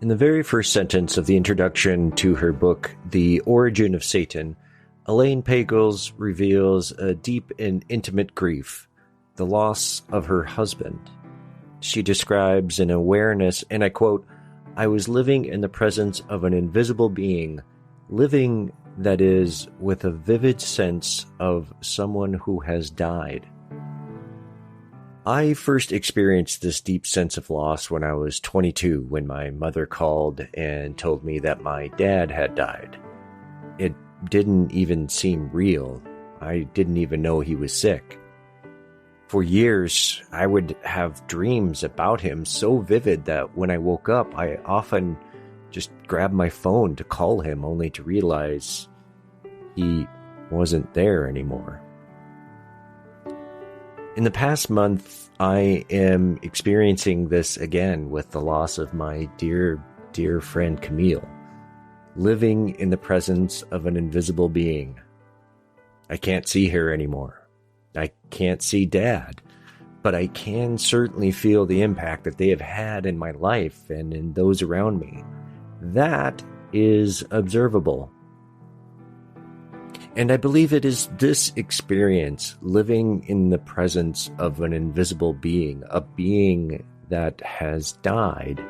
In the very first sentence of the introduction to her book, The Origin of Satan, Elaine Pagels reveals a deep and intimate grief, the loss of her husband. She describes an awareness, and I quote, "I was living in the presence of an invisible being, living, that is, with a vivid sense of someone who has died." I first experienced this deep sense of loss when I was 22, when my mother called and told me that my dad had died. It didn't even seem real. I didn't even know he was sick. For years, I would have dreams about him so vivid that when I woke up, I often just grabbed my phone to call him, only to realize he wasn't there anymore. In the past month, I am experiencing this again with the loss of my dear, dear friend Camille, living in the presence of an invisible being. I can't see her anymore. I can't see Dad, but I can certainly feel the impact that they have had in my life and in those around me. That is observable. And I believe it is this experience, living in the presence of an invisible being, a being that has died,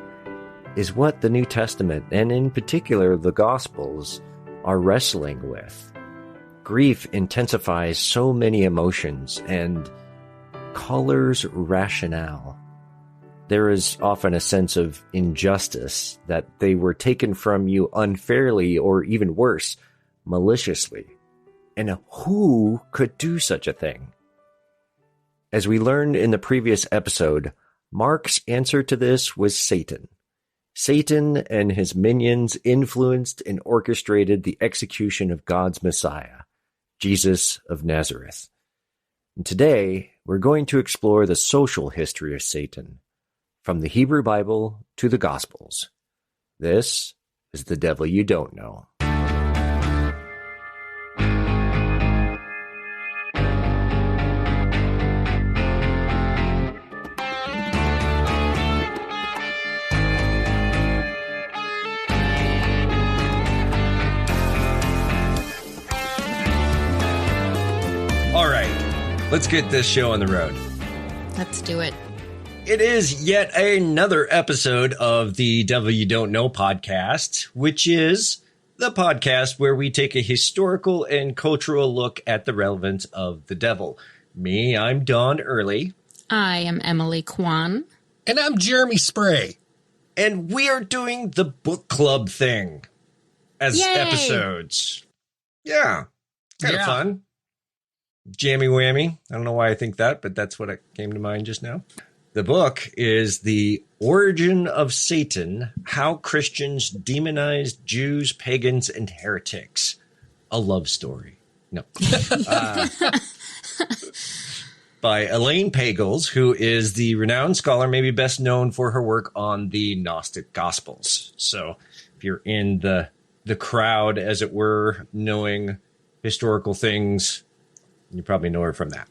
is what the New Testament, and in particular the Gospels, are wrestling with. Grief intensifies so many emotions and colors rationale. There is often a sense of injustice, that they were taken from you unfairly, or even worse, maliciously. And who could do such a thing? As we learned in the previous episode, Mark's answer to this was Satan. Satan and his minions influenced and orchestrated the execution of God's Messiah, Jesus of Nazareth. And today, we're going to explore the social history of Satan, from the Hebrew Bible to the Gospels. This is The Devil You Don't Know. All right, let's get this show on the road. Let's do it. It is yet another episode of the Devil You Don't Know podcast, which is the podcast where we take a historical and cultural look at the relevance of the devil. Me, I'm Don Early. I am Emily Kwan. And I'm Jeremy Spray. And we are doing the book club thing as Yay! Episodes. Yeah, kind of Yeah. fun. Jammy whammy. I don't know why I think that, but that's what came to mind just now. The book is The Origin of Satan, How Christians Demonized Jews, Pagans, and Heretics. A love story. No. By Elaine Pagels, who is the renowned scholar, maybe best known for her work on the Gnostic Gospels. So if you're in the crowd, as it were, knowing historical things, you probably know her from that.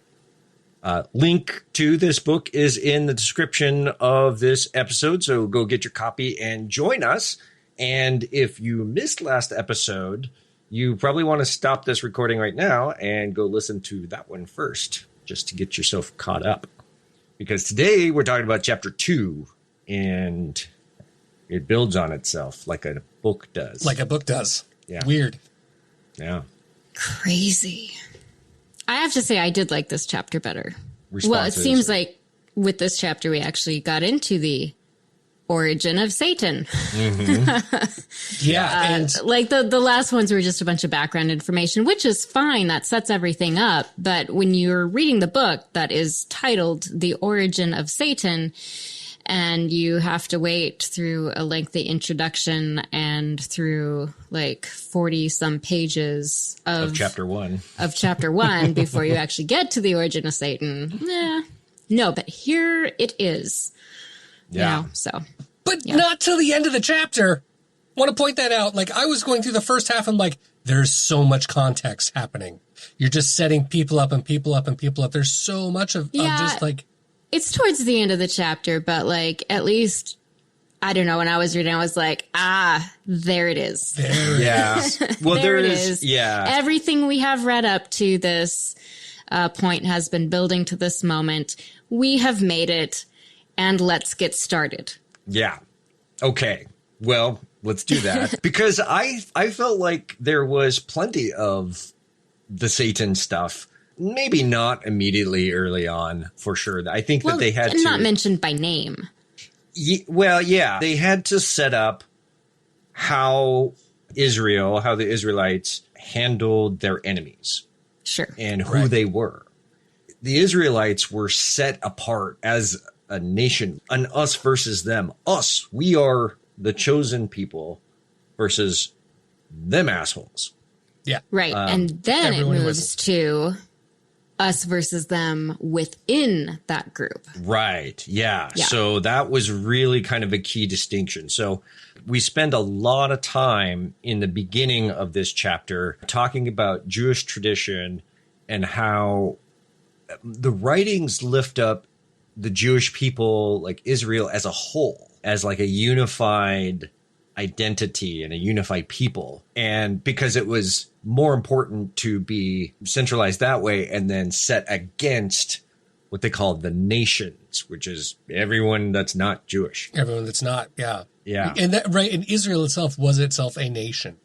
Link to this book is in the description of this episode, so go get your copy and join us. And if you missed last episode, you probably want to stop this recording right now and go listen to that one first, just to get yourself caught up. Because today we're talking about chapter 2, and it builds on itself like a book does. Like a book does. Yeah. Weird. Yeah. Crazy. I have to say, I did like this chapter better. Responses. Well, it seems like with this chapter, we actually got into the origin of Satan. Mm-hmm. Yeah. And Like the last ones were just a bunch of background information, which is fine. That sets everything up. But when you're reading the book that is titled The Origin of Satan, and you have to wait through a lengthy introduction and through like 40 some pages of chapter 1 before you actually get to the origin of Satan. No, but here it is. Yeah. You know, so. but not till the end of the chapter. Want to point that out. Like, I was going through the first half and like, there's so much context happening. You're just setting people up and people up and people up. There's so much of just like. It's towards the end of the chapter, but like at least I don't know. When I was reading, I was like, there it is. Yeah. Well, there it is. Yeah. Everything we have read up to this point has been building to this moment. We have made it, and let's get started. Yeah. Okay. Well, let's do that. Because I felt like there was plenty of the Satan stuff. Maybe not immediately early on, for sure. I think that they had to... not mentioned by name. They had to set up how the Israelites handled their enemies. Sure. And who they were. The Israelites were set apart as a nation, an us versus them. Us, we are the chosen people versus them assholes. Yeah. Right. And then it moves to us versus them within that group. Right. Yeah. So that was really kind of a key distinction. So we spend a lot of time in the beginning of this chapter talking about Jewish tradition and how the writings lift up the Jewish people, like Israel as a whole, as like a unified identity and a unified people. And because it was more important to be centralized that way and then set against what they called the nations, which is everyone that's not Jewish. Everyone that's not. Yeah. Yeah. And that, right. And Israel itself was itself a nation.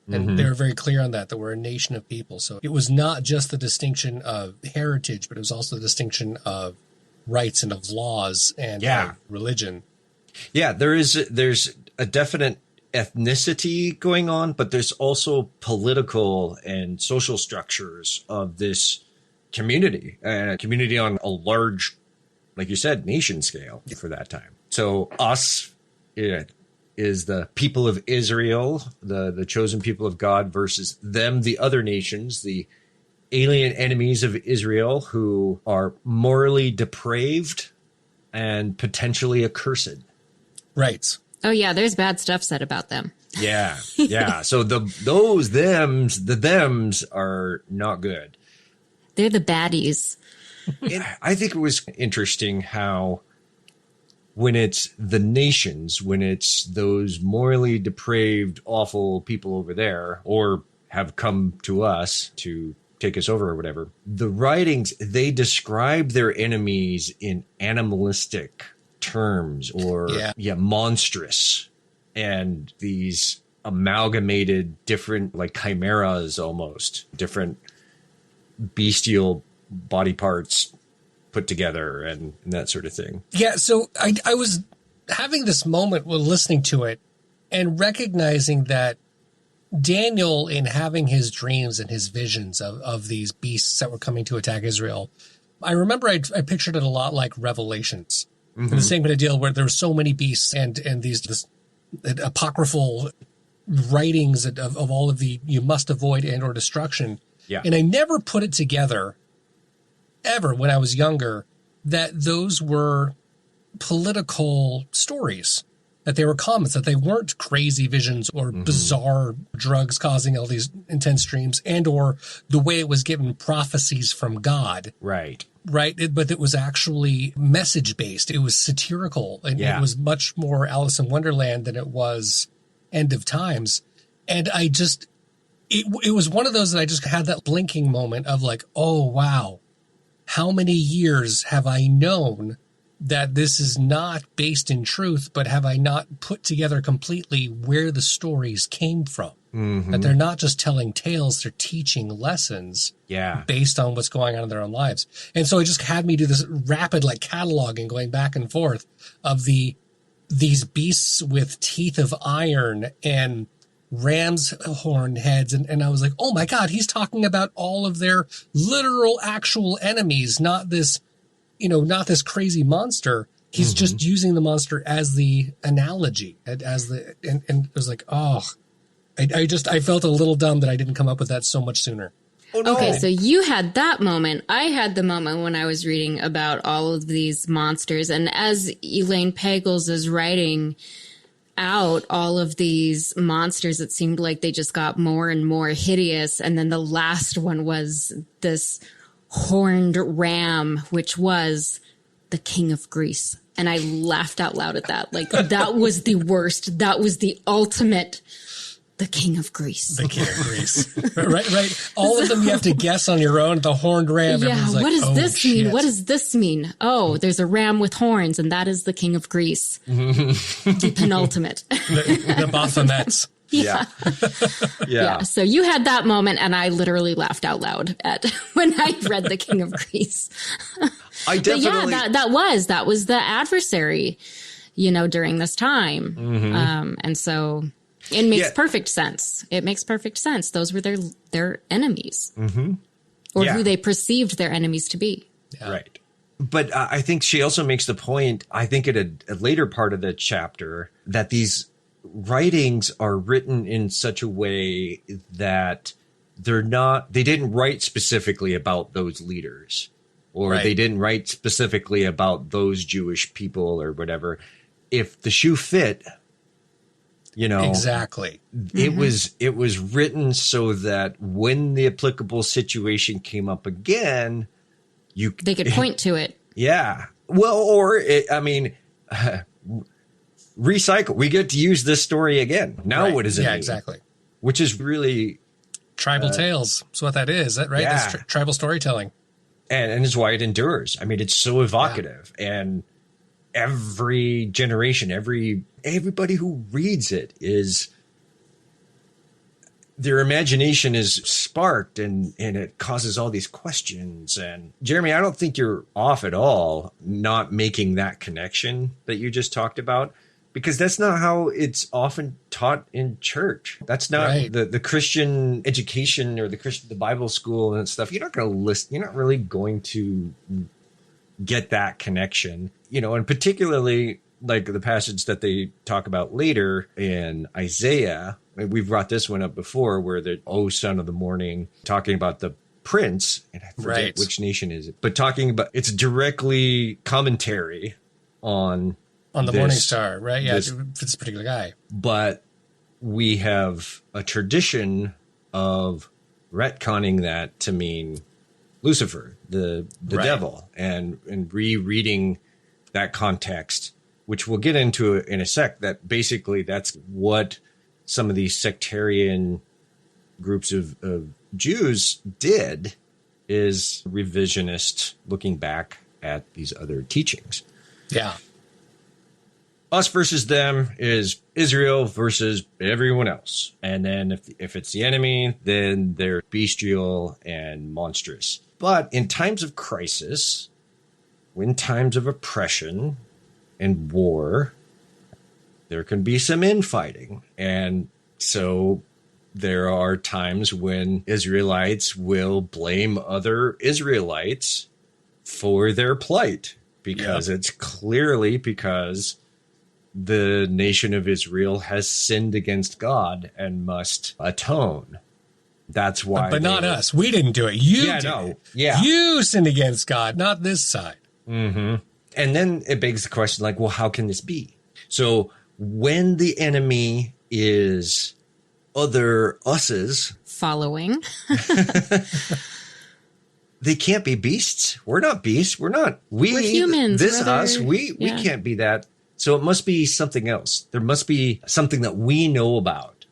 And they were very clear on that we're a nation of people. So it was not just the distinction of heritage, but it was also the distinction of rights and of laws and of religion. Yeah, there's a definite ethnicity going on, but there's also political and social structures of this community, and a community on a large, like you said, nation scale for that time. So us is the people of Israel, the chosen people of God, versus them, the other nations, the alien enemies of Israel, who are morally depraved and potentially accursed. Right. Oh, yeah, there's bad stuff said about them. Yeah, yeah. So the thems are not good. They're the baddies. I think it was interesting how when it's the nations, when it's those morally depraved, awful people over there, or have come to us to take us over or whatever, the writings, they describe their enemies in animalistic terms or monstrous, and these amalgamated different, like chimeras, almost different bestial body parts put together and that sort of thing. Yeah. So I was having this moment while listening to it and recognizing that Daniel, in having his dreams and his visions of these beasts that were coming to attack Israel, I remember I pictured it a lot like Revelations. Mm-hmm. The same kind of deal where there were so many beasts and this apocryphal writings of all of the you must avoid and or destruction. Yeah. And I never put it together ever when I was younger that those were political stories, that they were comments, that they weren't crazy visions or bizarre drugs causing all these intense dreams, and or the way it was given prophecies from God. Right. Right. But it was actually message based. It was satirical, and it was much more Alice in Wonderland than it was End of Times. And I just, it was one of those that I just had that blinking moment of like, oh, wow, how many years have I known that this is not based in truth, but have I not put together completely where the stories came from? Mm-hmm. That they're not just telling tales, they're teaching lessons based on what's going on in their own lives. And so it just had me do this rapid like cataloging, going back and forth of these beasts with teeth of iron and ram's horn heads. And I was like, oh my God, he's talking about all of their literal actual enemies, not this crazy monster. He's just using the monster as the analogy, and it was like, oh, I felt a little dumb that I didn't come up with that so much sooner. Oh, no. Okay, so you had that moment. I had the moment when I was reading about all of these monsters. And as Elaine Pagels is writing out all of these monsters, it seemed like they just got more and more hideous. And then the last one was this horned ram, which was the king of Greece. And I laughed out loud at that. Like, that was the worst. That was the ultimate. The King of Greece. The King of Greece. Right. All of them you have to guess on your own. The horned ram. Yeah, like, what does this mean? Shit. What does this mean? Oh, there's a ram with horns, and that is the King of Greece. The penultimate. The Baphomets. Yeah. Yeah. So you had that moment, and I literally laughed out loud at when I read The King of Greece. I definitely. But yeah, that was the adversary, during this time. Mm-hmm. And so it makes perfect sense. It makes perfect sense. Those were their enemies, or who they perceived their enemies to be. Yeah. Right. But I think she also makes the point, I think at a later part of the chapter, that these writings are written in such a way that they didn't write specifically about those leaders, or they didn't write specifically about those Jewish people or whatever. If the shoe fit, exactly. It was written so that when the applicable situation came up again, they could point to it. Yeah. Well, recycle. We get to use this story again. Now what does it mean? Exactly. Which is really tribal tales. That's what that is, right? Yeah. That's tribal storytelling. And it's why it endures. I mean, it's so evocative, and every generation, everybody who reads it their imagination is sparked, and it causes all these questions. And Jeremy, I don't think you're off at all not making that connection that you just talked about, because that's not how it's often taught in church. That's not the Christian education or the Bible school and stuff. You're not going to listen. You're not really going to get that connection, and particularly like the passage that they talk about later in Isaiah. We've brought this one up before, where the son of the morning, talking about the prince, and I forget which nation is it, but talking about, it's directly commentary on the morning star, right? Yeah, for this particular guy. But we have a tradition of retconning that to mean Lucifer, the devil, and rereading that context, which we'll get into in a sec. That basically that's what some of these sectarian groups of Jews did, is revisionist, looking back at these other teachings. Yeah. Us versus them is Israel versus everyone else. And then if it's the enemy, then they're bestial and monstrous. But in times of crisis, in times of oppression and war, there can be some infighting. And so there are times when Israelites will blame other Israelites for their plight, because it's clearly because the nation of Israel has sinned against God and must atone. That's why. But not us. We didn't do it. You did. Yeah. You sinned against God, not this side. Mm-hmm. And then it begs the question, like, well, how can this be? So when the enemy is other us's following, they can't be beasts. We're not beasts. We're humans. This us. We can't be that. So it must be something else. There must be something that we know about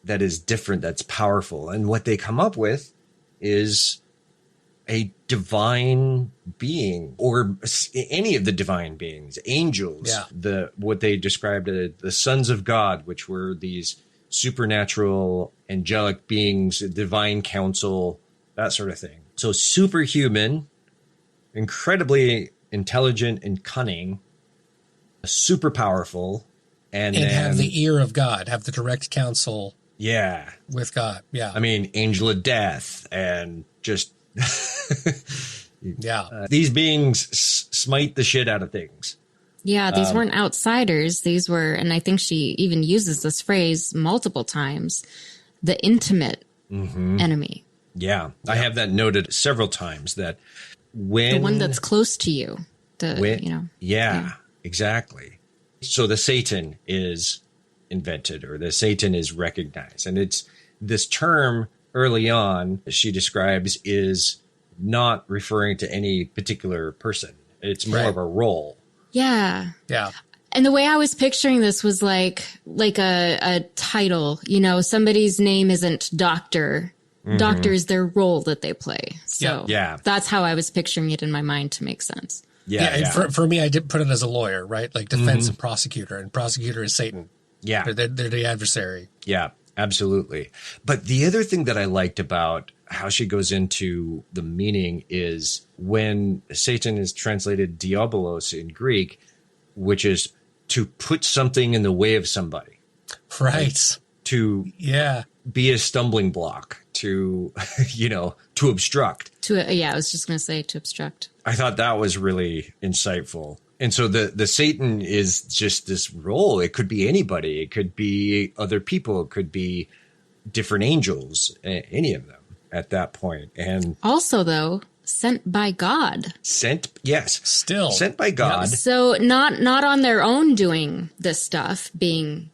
that is different, that's powerful. And what they come up with is a divine being, or any of the divine beings, angels, what they described as the sons of God, which were these supernatural angelic beings, divine counsel, that sort of thing. So superhuman, incredibly intelligent and cunning, super powerful, and then have the ear of God, have the direct counsel with God. Yeah. I mean, angel of death, and just these beings smite the shit out of things. Yeah, these weren't outsiders. These were, and I think she even uses this phrase multiple times, the intimate enemy. Yeah, I have that noted several times, that when... the one that's close to you. Exactly. So the Satan is invented, or the Satan is recognized. And it's this term early on, she describes, is not referring to any particular person. It's more of a role. Yeah. Yeah. And the way I was picturing this was like a title, you know, somebody's name isn't doctor. Mm-hmm. Doctor is their role that they play. So that's how I was picturing it in my mind to make sense. And for me, I did put it as a lawyer, right? Like defense and prosecutor is Satan. Yeah. They're the adversary. Yeah, absolutely. But the other thing that I liked about how she goes into the meaning is when Satan is translated diabolos in Greek, which is to put something in the way of somebody. Right. To be a stumbling block, to, to obstruct. I was just going to say to obstruct. I thought that was really insightful. And so the Satan is just this role. It could be anybody. It could be other people. It could be different angels, any of them at that point. And also, though, sent by God. Sent by God. So not on their own doing this stuff, being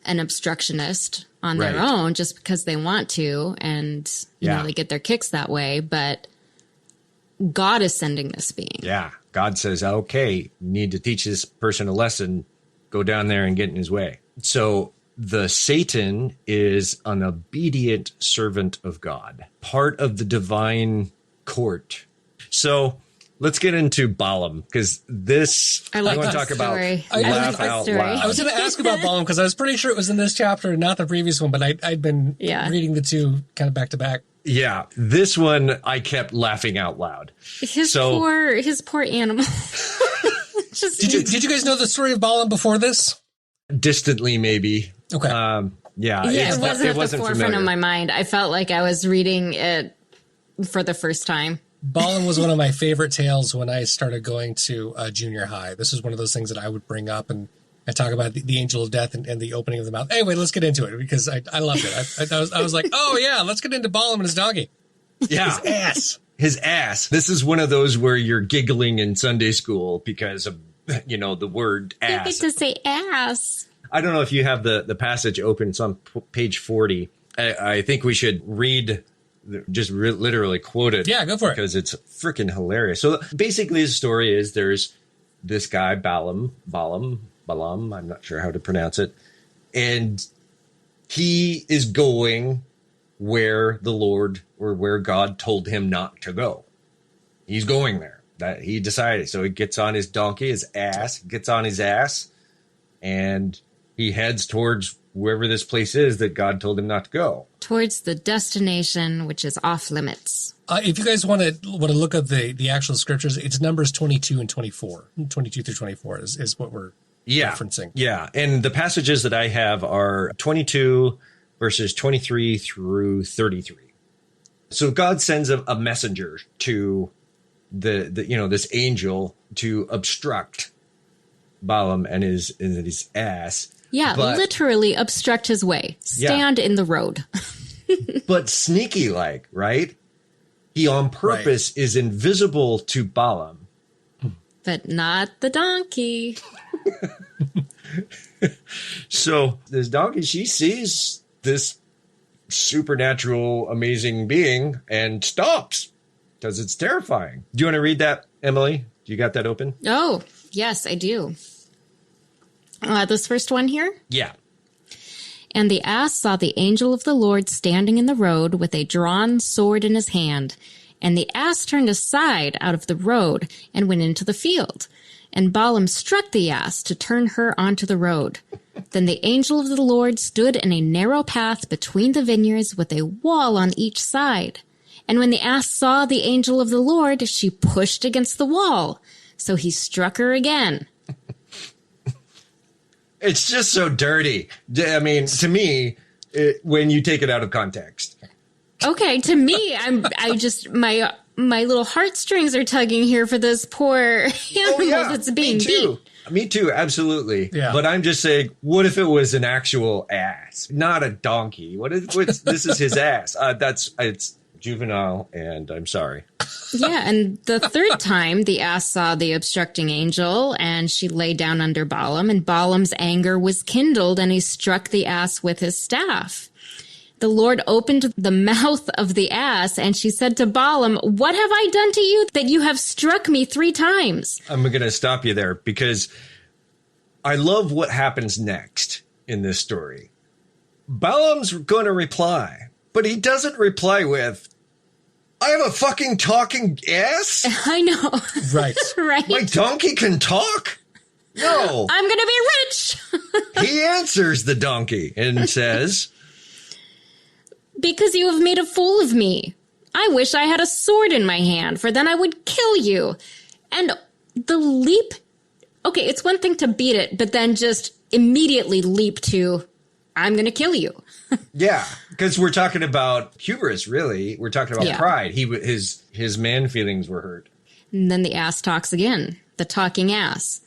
an obstructionist on their own just because they want to, and you know they get their kicks that way, but God is sending this being. Yeah. God says, okay, need to teach this person a lesson, go down there and get in his way. So the Satan is an obedient servant of God, part of the divine court. So let's get into Balaam, because this I want to talk story. About laugh out loud. I was going to ask about Balaam because I was pretty sure it was in this chapter and not the previous one, but I'd been reading the two kind of back to back. Yeah, this one I kept laughing out loud. His poor animal. Did you guys know the story of Balaam before this? Distantly, maybe. Okay. It wasn't at the forefront of my mind. I felt like I was reading it for the first time. Balaam was one of my favorite tales when I started going to junior high. This was one of those things that I would bring up and talk about the angel of death and the opening of the mouth. Anyway, let's get into it because I loved it. I was like, oh yeah, let's get into Balaam and his donkey. Yeah. His ass. This is one of those where you're giggling in Sunday school because of, the word ass. You get to say ass. I don't know if you have the passage open. It's on page 40. I think we should read, literally quote it. Yeah, go for it. Because it's freaking hilarious. So basically the story is there's this guy, Balaam, I'm not sure how to pronounce it. And he is going where the Lord or where God told him not to go. He's going there. That he decided. So he gets on his donkey, gets on his ass, and he heads towards wherever this place is that God told him not to go. Towards the destination, which is off limits. If you guys want to look at the actual scriptures, it's Numbers 22 and 24. 22 through 24 is what we're referencing. Yeah, and the passages that I have are 22 verses 23 through 33. So God sends a messenger to this angel to obstruct Balaam and his ass. Yeah, literally obstruct his way. Stand in the road. But sneaky like, right? He on purpose is invisible to Balaam. But not the donkey. So this donkey, she sees this supernatural, amazing being and stops because it's terrifying. Do you want to read that, Emily? Do you got that open? Oh, yes, I do. This first one here? Yeah. And the ass saw the angel of the Lord standing in the road with a drawn sword in his hand. And the ass turned aside out of the road and went into the field. And Balaam struck the ass to turn her onto the road. Then the angel of the Lord stood in a narrow path between the vineyards with a wall on each side. And when the ass saw the angel of the Lord, she pushed against the wall. So he struck her again. It's just so dirty. I mean, to me, when you take it out of context. Okay, to me, my little heartstrings are tugging here for this poor animal that's being beat. Me too, absolutely. Yeah. But I'm just saying, what if it was an actual ass, not a donkey? This is his ass? It's juvenile, and I'm sorry. Yeah, and the third time, the ass saw the obstructing angel, and she lay down under Balaam, and Balaam's anger was kindled, and he struck the ass with his staff. The Lord opened the mouth of the ass, and she said to Balaam, "What have I done to you that you have struck me 3 times?" I'm going to stop you there because I love what happens next in this story. Balaam's going to reply, but he doesn't reply with, "I have a fucking talking ass?" I know. Right. Right. My donkey can talk? No. I'm going to be rich. He answers the donkey and says, "Because you have made a fool of me. I wish I had a sword in my hand, for then I would kill you." And the leap, okay, it's one thing to beat it, but then just immediately leap to, "I'm going to kill you." yeah, because we're talking about hubris, really. We're talking about pride. His man feelings were hurt. And then the ass talks again, the talking ass.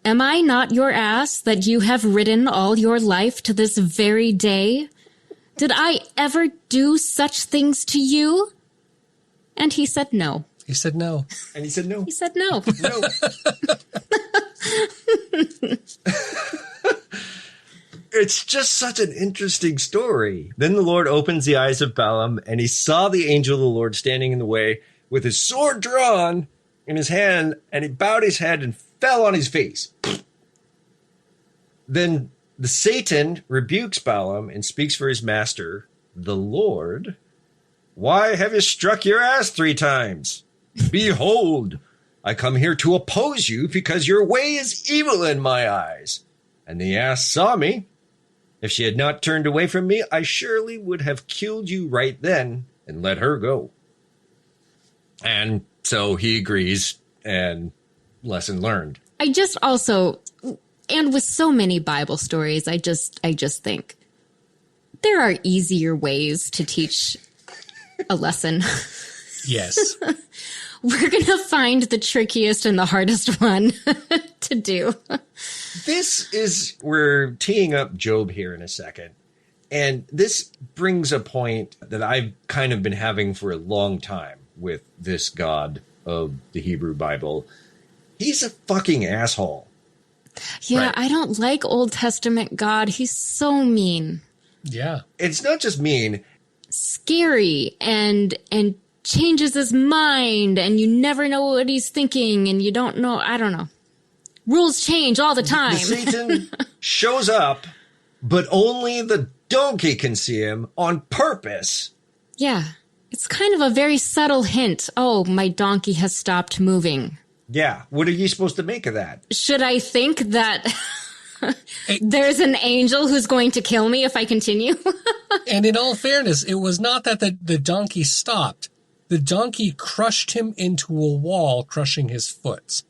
"Am I not your ass that you have ridden all your life to this very day? Did I ever do such things to you?" And he said no. He said no. And he said no. He said no. No. It's just such an interesting story. Then the Lord opens the eyes of Balaam, and he saw the angel of the Lord standing in the way with his sword drawn in his hand, and he bowed his head and fell on his face. Then the Satan rebukes Balaam and speaks for his master, the Lord. "Why have you struck your ass 3 times? Behold, I come here to oppose you because your way is evil in my eyes. And the ass saw me. If she had not turned away from me, I surely would have killed you right then and let her go." And so he agrees, and lesson learned. I just also, and with so many Bible stories, I just think there are easier ways to teach a lesson. Yes. We're going to find the trickiest and the hardest one to do. This is, we're teeing up Job here in a second. And this brings a point that I've kind of been having for a long time with this God of the Hebrew Bible. He's a fucking asshole. Yeah, Right. I don't like Old Testament God. He's so mean. Yeah. It's not just mean. Scary and changes his mind, and you never know what he's thinking, and you don't know. I don't know. Rules change all the time. The Satan shows up, but only the donkey can see him on purpose. Yeah. It's kind of a very subtle hint. Oh, my donkey has stopped moving. Yeah. What are you supposed to make of that? Should I think that there's an angel who's going to kill me if I continue? And in all fairness, it was not that the donkey stopped. The donkey crushed him into a wall, crushing his foot.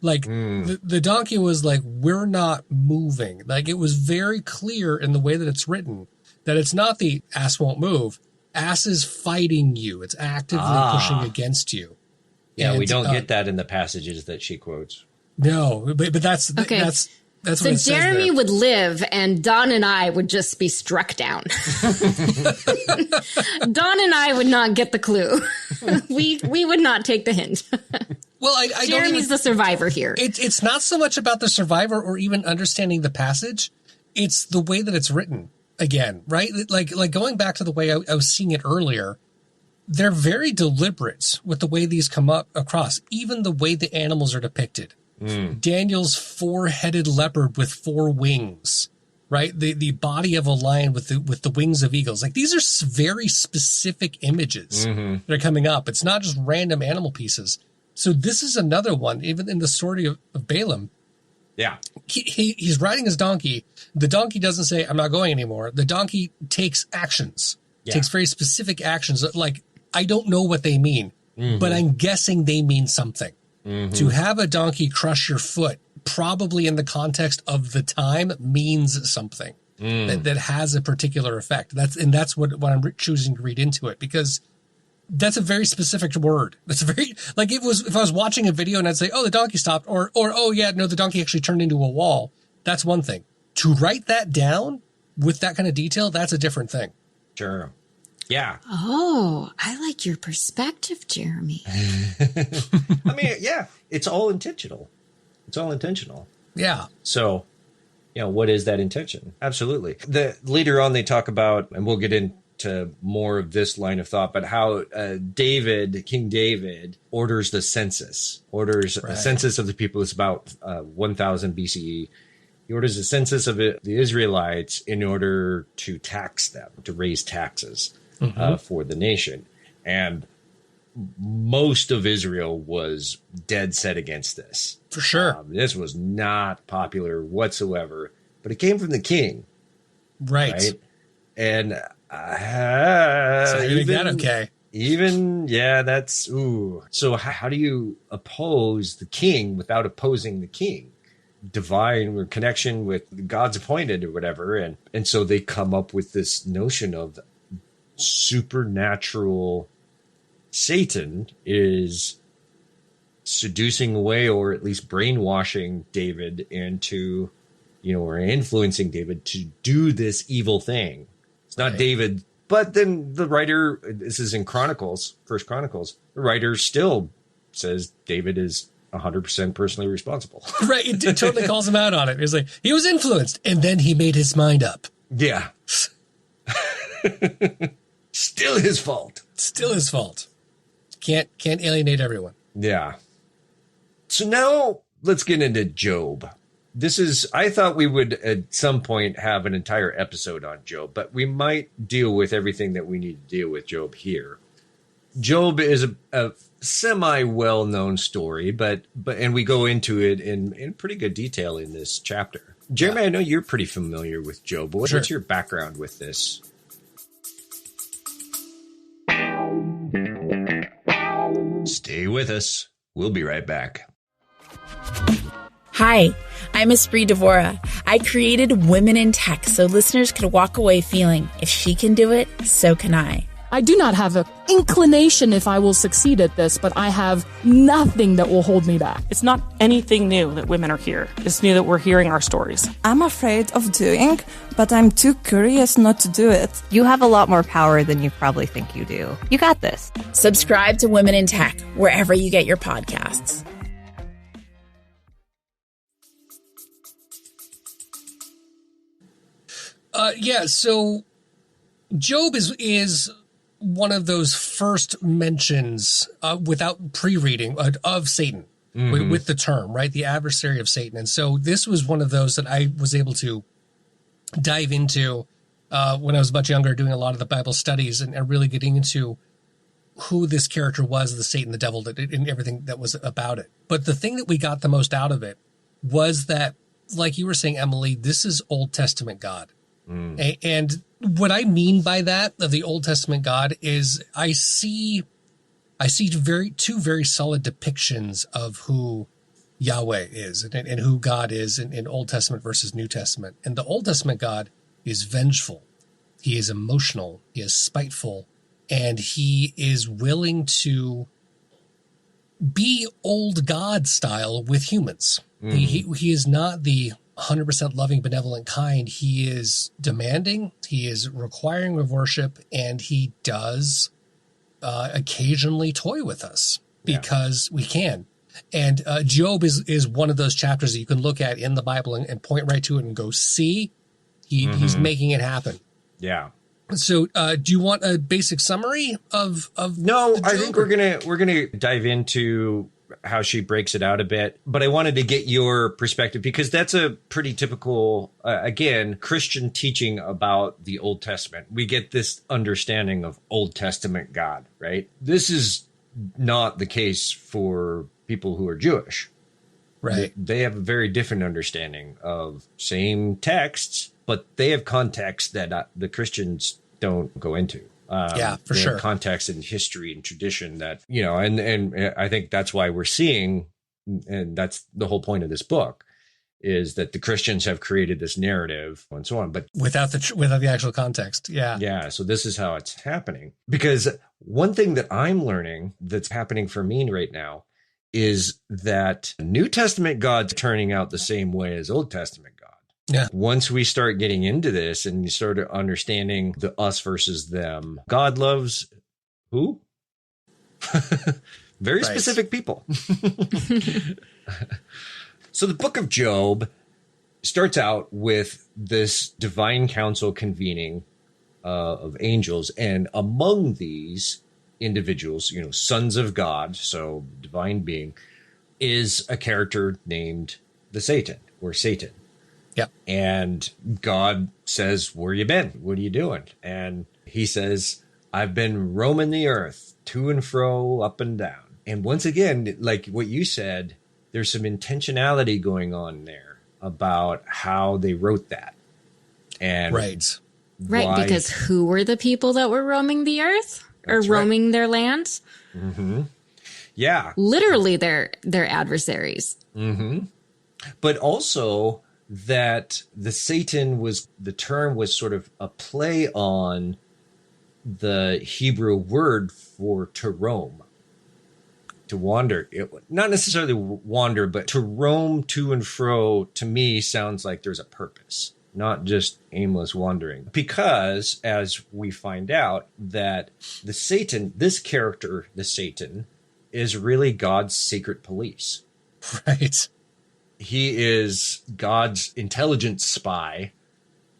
Like, the donkey was like, "We're not moving." Like, it was very clear in the way that it's written that it's not the ass won't move. Ass is fighting you. It's actively pushing against you. Yeah, And, we don't get that in the passages that she quots. No, but that's Okay. that's what So it says Jeremy there. would live, and Don and I would just be struck down. Don and I would not get the clue. We would not take the hint. Well, I don't Jeremy's even, the survivor here. it's not so much about the survivor or even understanding the passage. It's the way that it's written again, right? Like going back to the way I was seeing it earlier, they're very deliberate with the way these come up across, even the way the animals are depicted. Daniel's 4-headed leopard with 4 wings, right? The body of a lion with the wings of eagles. Like, these are very specific images that are coming up. It's not just random animal pieces. So this is another one, even in the story of Balaam. Yeah. He's riding his donkey. The donkey doesn't say, "I'm not going anymore." The donkey takes actions, takes very specific actions. Like, I don't know what they mean, but I'm guessing they mean something. To have a donkey crush your foot, probably in the context of the time, means something that has a particular effect. That's what I'm choosing to read into it, because that's a very specific word. That's very, like, if I was watching a video and I'd say, "Oh, the donkey stopped," or "Oh yeah, no, the donkey actually turned into a wall." That's one thing. To write that down with that kind of detail, that's a different thing. Sure. Yeah. Oh, I like your perspective, Jeremy. I mean, yeah, it's all intentional. It's all intentional. Yeah. So what is that intention? Absolutely. Later on, they talk about, and we'll get into more of this line of thought, but how King David orders the census, a census of the people. It's about 1000 BCE. He orders a census of the Israelites in order to tax them, to raise taxes for the nation. And most of Israel was dead set against this. For sure. This was not popular whatsoever, but it came from the king. Right? And so okay. That's, ooh. So how do you oppose the king without opposing the king? Divine connection with God's appointed or whatever. And so they come up with this notion of supernatural Satan is seducing away, or at least brainwashing David into, or influencing David to do this evil thing. It's not David, but then the writer, this is in Chronicles, First Chronicles, the writer still says David is 100% personally responsible. Right. It totally calls him out on it. It's like, he was influenced and then he made his mind up. Yeah. Still his fault. Still his fault. Can't alienate everyone. Yeah. So now let's get into Job. I thought we would at some point have an entire episode on Job, but we might deal with everything that we need to deal with Job here. Job is a semi-well-known story, but we go into it in pretty good detail in this chapter. Jeremy, I know you're pretty familiar with Job. What's your background with this? Stay with us. We'll be right back. Hi, I'm Esprit Devora. I created Women in Tech so listeners could walk away feeling, if she can do it, so can I. I do not have an inclination if I will succeed at this, but I have nothing that will hold me back. It's not anything new that women are here. It's new that we're hearing our stories. I'm afraid of doing, but I'm too curious not to do it. You have a lot more power than you probably think you do. You got this. Subscribe to Women in Tech wherever you get your podcasts. So Job is one of those first mentions without pre-reading of Satan with the term, right? The adversary of Satan. And so this was one of those that I was able to dive into when I was much younger, doing a lot of the Bible studies and really getting into who this character was, the Satan, the devil, and everything that was about it. But the thing that we got the most out of it was that, like you were saying, Emily, this is Old Testament God. And what I mean by that, of the Old Testament God, is I see two very solid depictions of who Yahweh is and who God is in Old Testament versus New Testament. And the Old Testament God is vengeful. He is emotional. He is spiteful. And he is willing to be old God style with humans. He is not the 100% loving, benevolent kind. He is demanding. He is requiring of worship, and he does occasionally toy with us because we can. And Job is one of those chapters that you can look at in the Bible and point right to it and go, see, he's making it happen. Yeah. So, do you want a basic summary of? No, I think we're gonna dive into how she breaks it out a bit, but I wanted to get your perspective because that's a pretty typical, again, Christian teaching about the Old Testament. We get this understanding of Old Testament God, right? This is not the case for people who are Jewish. Right. They have a very different understanding of same texts, but they have context that the Christians don't go into. For sure. Context and history and tradition that, and I think that's why we're seeing, and that's the whole point of this book, is that the Christians have created this narrative and so on, but without the actual context. Yeah. Yeah. So this is how it's happening, because one thing that I'm learning that's happening for me right now is that New Testament God's turning out the same way as Old Testament God. Yeah. Once we start getting into this and you start understanding the us versus them, God loves who? Very specific people. So the book of Job starts out with this divine council convening of angels. And among these individuals, sons of God, so divine being, is a character named the Satan or Satan. Yeah. And God says, where you been? What are you doing? And he says, I've been roaming the earth to and fro, up and down. And once again, like what you said, there's some intentionality going on there about how they wrote that. And right, because who were the people that were roaming the earth or roaming their lands? Mm-hmm. Yeah. Literally their adversaries. Mm-hmm. But also that the term was sort of a play on the Hebrew word for to roam, to wander. Not necessarily wander, but to roam to and fro, to me, sounds like there's a purpose, not just aimless wandering. Because, as we find out, that this character, the Satan, is really God's secret police. Right. He is God's intelligence spy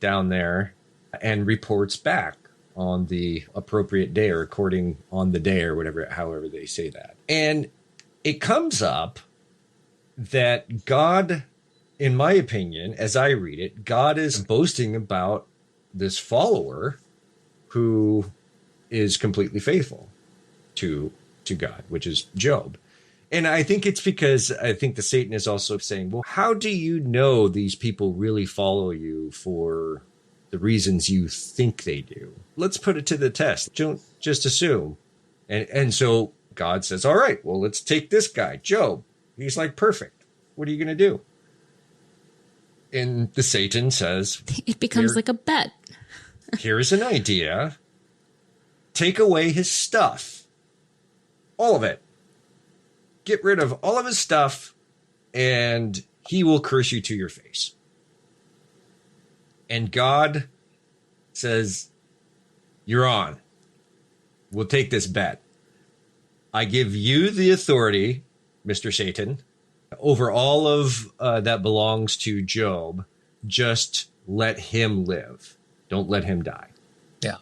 down there and reports back on the appropriate day or according on the day or whatever, however they say that. And it comes up that God, in my opinion, as I read it, God is boasting about this follower who is completely faithful to God, which is Job. And I think it's because I think the Satan is also saying, well, how do you know these people really follow you for the reasons you think they do? Let's put it to the test. Don't just assume. And so God says, all right, well, let's take this guy, Job. He's like perfect. What are you going to do? And the Satan says, it becomes like a bet. Here's an idea. Take away his stuff. All of it. Get rid of all of his stuff, and he will curse you to your face. And God says, you're on. We'll take this bet. I give you the authority, Mr. Satan, over all of that belongs to Job. Just let him live. Don't let him die. Yeah.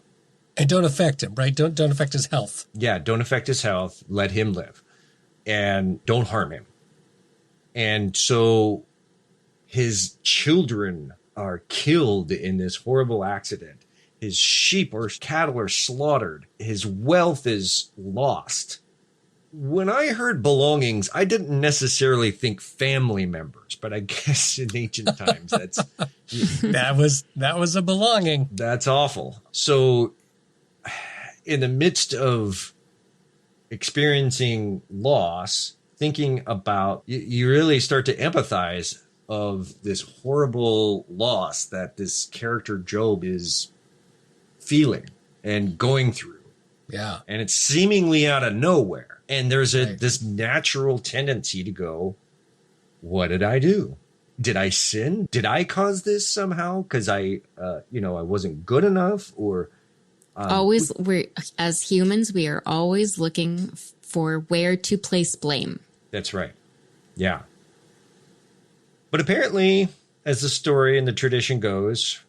And don't affect him, right? Don't affect his health. Yeah, don't affect his health. Let him live. And don't harm him. And so his children are killed in this horrible accident. His sheep or cattle are slaughtered. His wealth is lost. When I heard belongings, I didn't necessarily think family members, but I guess in ancient times, that was a belonging. That's awful. So in the midst of experiencing loss, thinking about, you really start to empathize of this horrible loss that this character Job is feeling and going through. Yeah. And it's seemingly out of nowhere. And there's this natural tendency to go, what did I do? Did I sin? Did I cause this somehow? Because I wasn't good enough, or as humans, we are always looking for where to place blame. That's right. Yeah. But apparently, as the story and the tradition goes,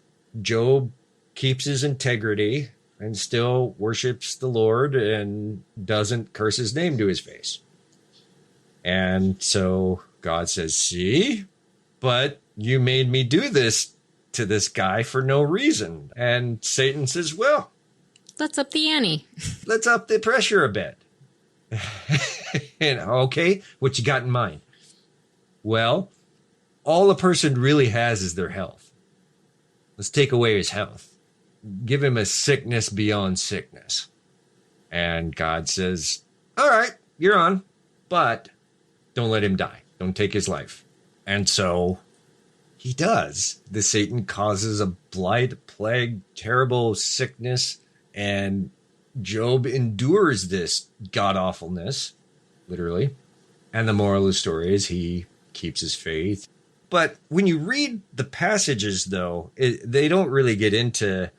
Job keeps his integrity and still worships the Lord and doesn't curse his name to his face. And so God says, see, but you made me do this to this guy for no reason. And Satan says, well, let's up the ante. Let's up the pressure a bit. And okay, what you got in mind? Well, all a person really has is their health. Let's take away his health. Give him a sickness beyond sickness. And God says, all right, you're on, but don't let him die. Don't take his life. And so he does. The Satan causes a blight, plague, terrible sickness, and Job endures this god-awfulness, literally. And the moral of the story is he keeps his faith. But when you read the passages, though, they don't really get into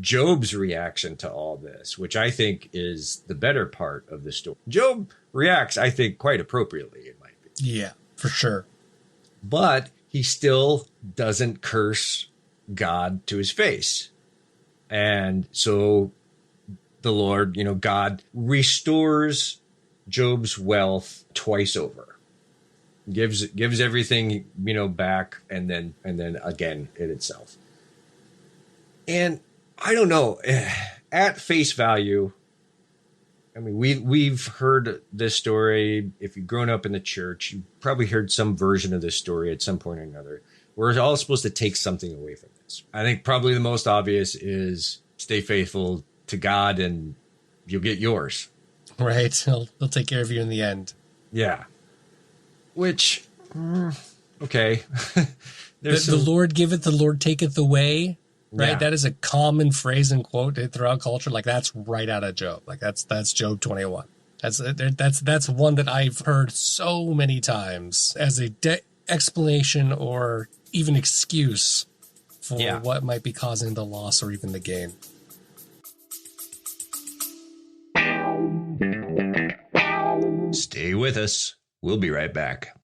Job's reaction to all this, which I think is the better part of the story. Job reacts, I think, quite appropriately, in my opinion. Yeah, for sure. But he still doesn't curse God to his face. And so the Lord, God restores Job's wealth twice over, gives everything, back, and then again in itself. And I don't know, at face value, I mean, we've heard this story. If you've grown up in the church, you've probably heard some version of this story at some point or another. We're all supposed to take something away from this. I think probably the most obvious is stay faithful to God and you'll get yours. Right. He'll take care of you in the end. Yeah. Which, okay. The Lord giveth, the Lord taketh away. Right. Yeah. That is a common phrase and quote throughout culture. Like that's right out of Job. Like that's Job 21. That's one that I've heard so many times as a explanation or even excuse for what might be causing the loss or even the gain. Stay with us. We'll be right back.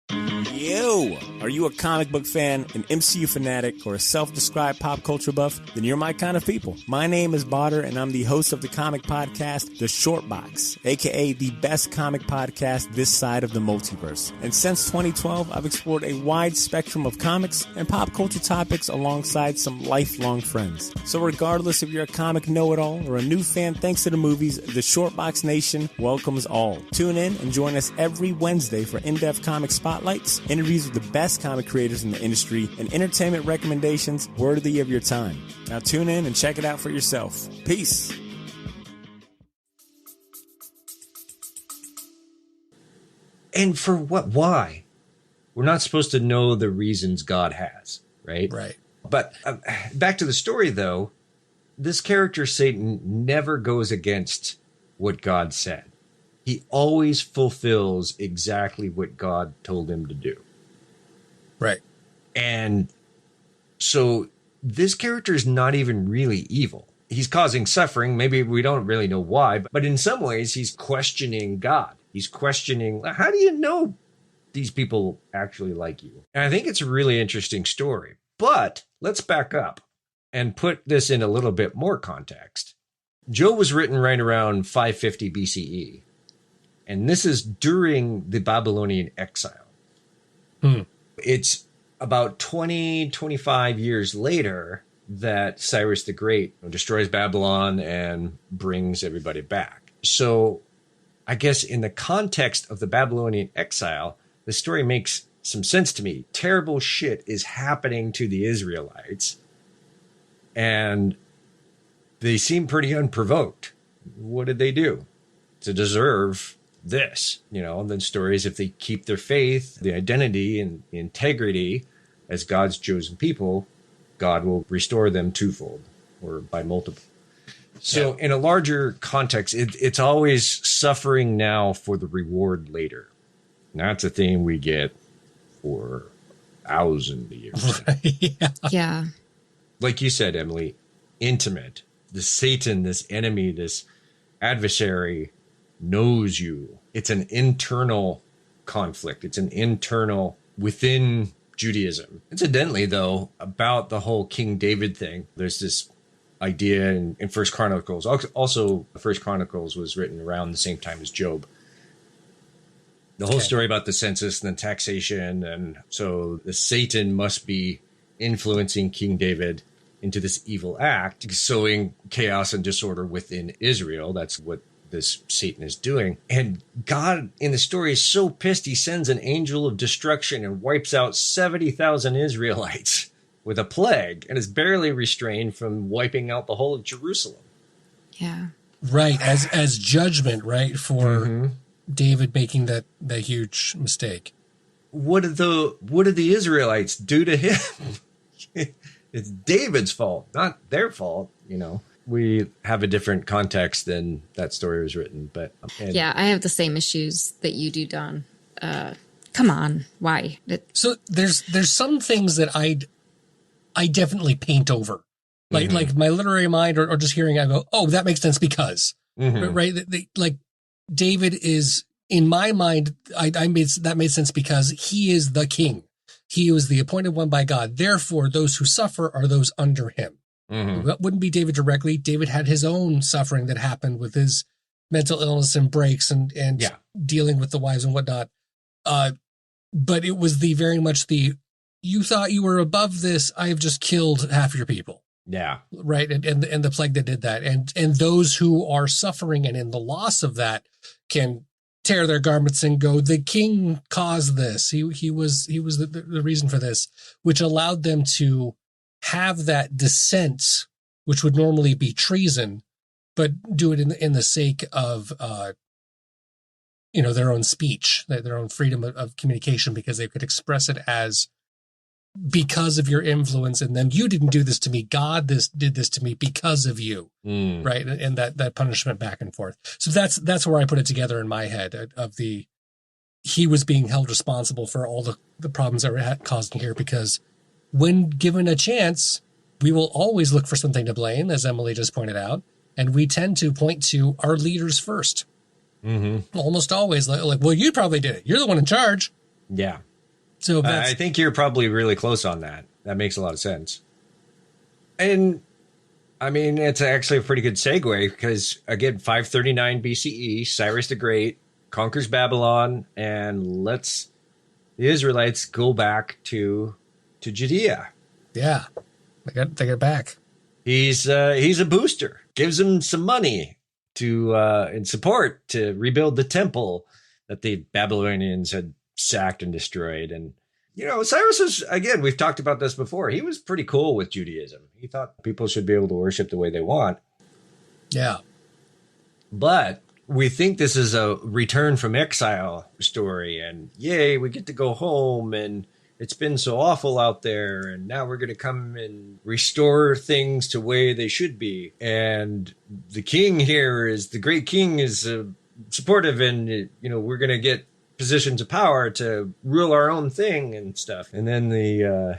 Yo! Are you a comic book fan, an MCU fanatic, or a self-described pop culture buff? Then you're my kind of people. My name is Botter, and I'm the host of the comic podcast, The Short Box, aka the best comic podcast this side of the multiverse. And since 2012, I've explored a wide spectrum of comics and pop culture topics alongside some lifelong friends. So regardless if you're a comic know-it-all or a new fan thanks to the movies, The Short Box Nation welcomes all. Tune in and join us every Wednesday for in-depth comic spotlights, interviews with the best comic creators in the industry, and entertainment recommendations worthy of your time. Now tune in and check it out for yourself. Peace. And for what? Why? We're not supposed to know the reasons God has, right? Right. But back to the story, though, this character, Satan, never goes against what God said. He always fulfills exactly what God told him to do. Right. And so this character is not even really evil. He's causing suffering. Maybe we don't really know why, but in some ways he's questioning God. He's questioning, how do you know these people actually like you? And I think it's a really interesting story. But let's back up and put this in a little bit more context. Job was written right around 550 BCE. And this is during the Babylonian exile. It's about 25 years later that Cyrus the Great destroys Babylon and brings everybody back. So I guess in the context of the Babylonian exile, the story makes some sense to me. Terrible shit is happening to the Israelites, and they seem pretty unprovoked. What did they do to deserve this? And then stories, if they keep their faith, the identity and the integrity as God's chosen people, God will restore them twofold or by multiple. So in a larger context, it's always suffering now for the reward later. And that's a theme we get for 1,000 years. Yeah. Like you said, Emily, intimate. The Satan, this enemy, this adversary knows you. It's an internal conflict. It's an internal within Judaism. Incidentally, though, about the whole King David thing, there's this idea in First Chronicles. Also, First Chronicles was written around the same time as Job. The whole story about the census and the taxation. And so the Satan must be influencing King David into this evil act, sowing chaos and disorder within Israel. That's what this Satan is doing. And God in the story is so pissed, he sends an angel of destruction and wipes out 70,000 Israelites with a plague and is barely restrained from wiping out the whole of Jerusalem. Yeah. Right. As judgment, right, for David making that huge mistake. What did the Israelites do to him? It's David's fault, not their fault, We have a different context than that story was written, but yeah, I have the same issues that you do, Don. Come on, why? So there's some things that I definitely paint over, like my literary mind, or just hearing, I go, oh, that makes sense because right, like David is in my mind, that made sense because he is the king. He was the appointed one by God. Therefore, those who suffer are those under him. That wouldn't be David directly. David had his own suffering that happened with his mental illness and breaks and dealing with the wives and whatnot. But it was very much you thought you were above this. I have just killed half your people. Yeah. Right. And the plague that did that. And those who are suffering and in the loss of that can tear their garments and go, the king caused this. He was the reason for this, which allowed them to have that dissent, which would normally be treason, but do it in the sake of, their own speech, their own freedom of communication, because they could express it as, because of your influence, and then you didn't do this to me. God did this to me because of you, right? And that punishment back and forth. So that's where I put it together in my head he was being held responsible for all the problems that were caused here, because when given a chance, we will always look for something to blame, as Emily just pointed out, and we tend to point to our leaders first. Almost always, like, well, you probably did it. You're the one in charge. Yeah. So I think you're probably really close on that. That makes a lot of sense. And I mean, it's actually a pretty good segue because, again, 539 BCE, Cyrus the Great conquers Babylon and lets the Israelites go back to Judea. Yeah, they get back. He's a booster, gives them some money and support to rebuild the temple that the Babylonians had sacked and destroyed. And Cyrus was, again, we've talked about this before, he was pretty cool with Judaism. He thought people should be able to worship the way they want. Yeah. But we think this is a return from exile story, and yay, we get to go home, and it's been so awful out there, and now we're going to come and restore things to the way they should be. And the king here the great king is supportive, and we're going to get positions of power to rule our own thing and stuff. And then the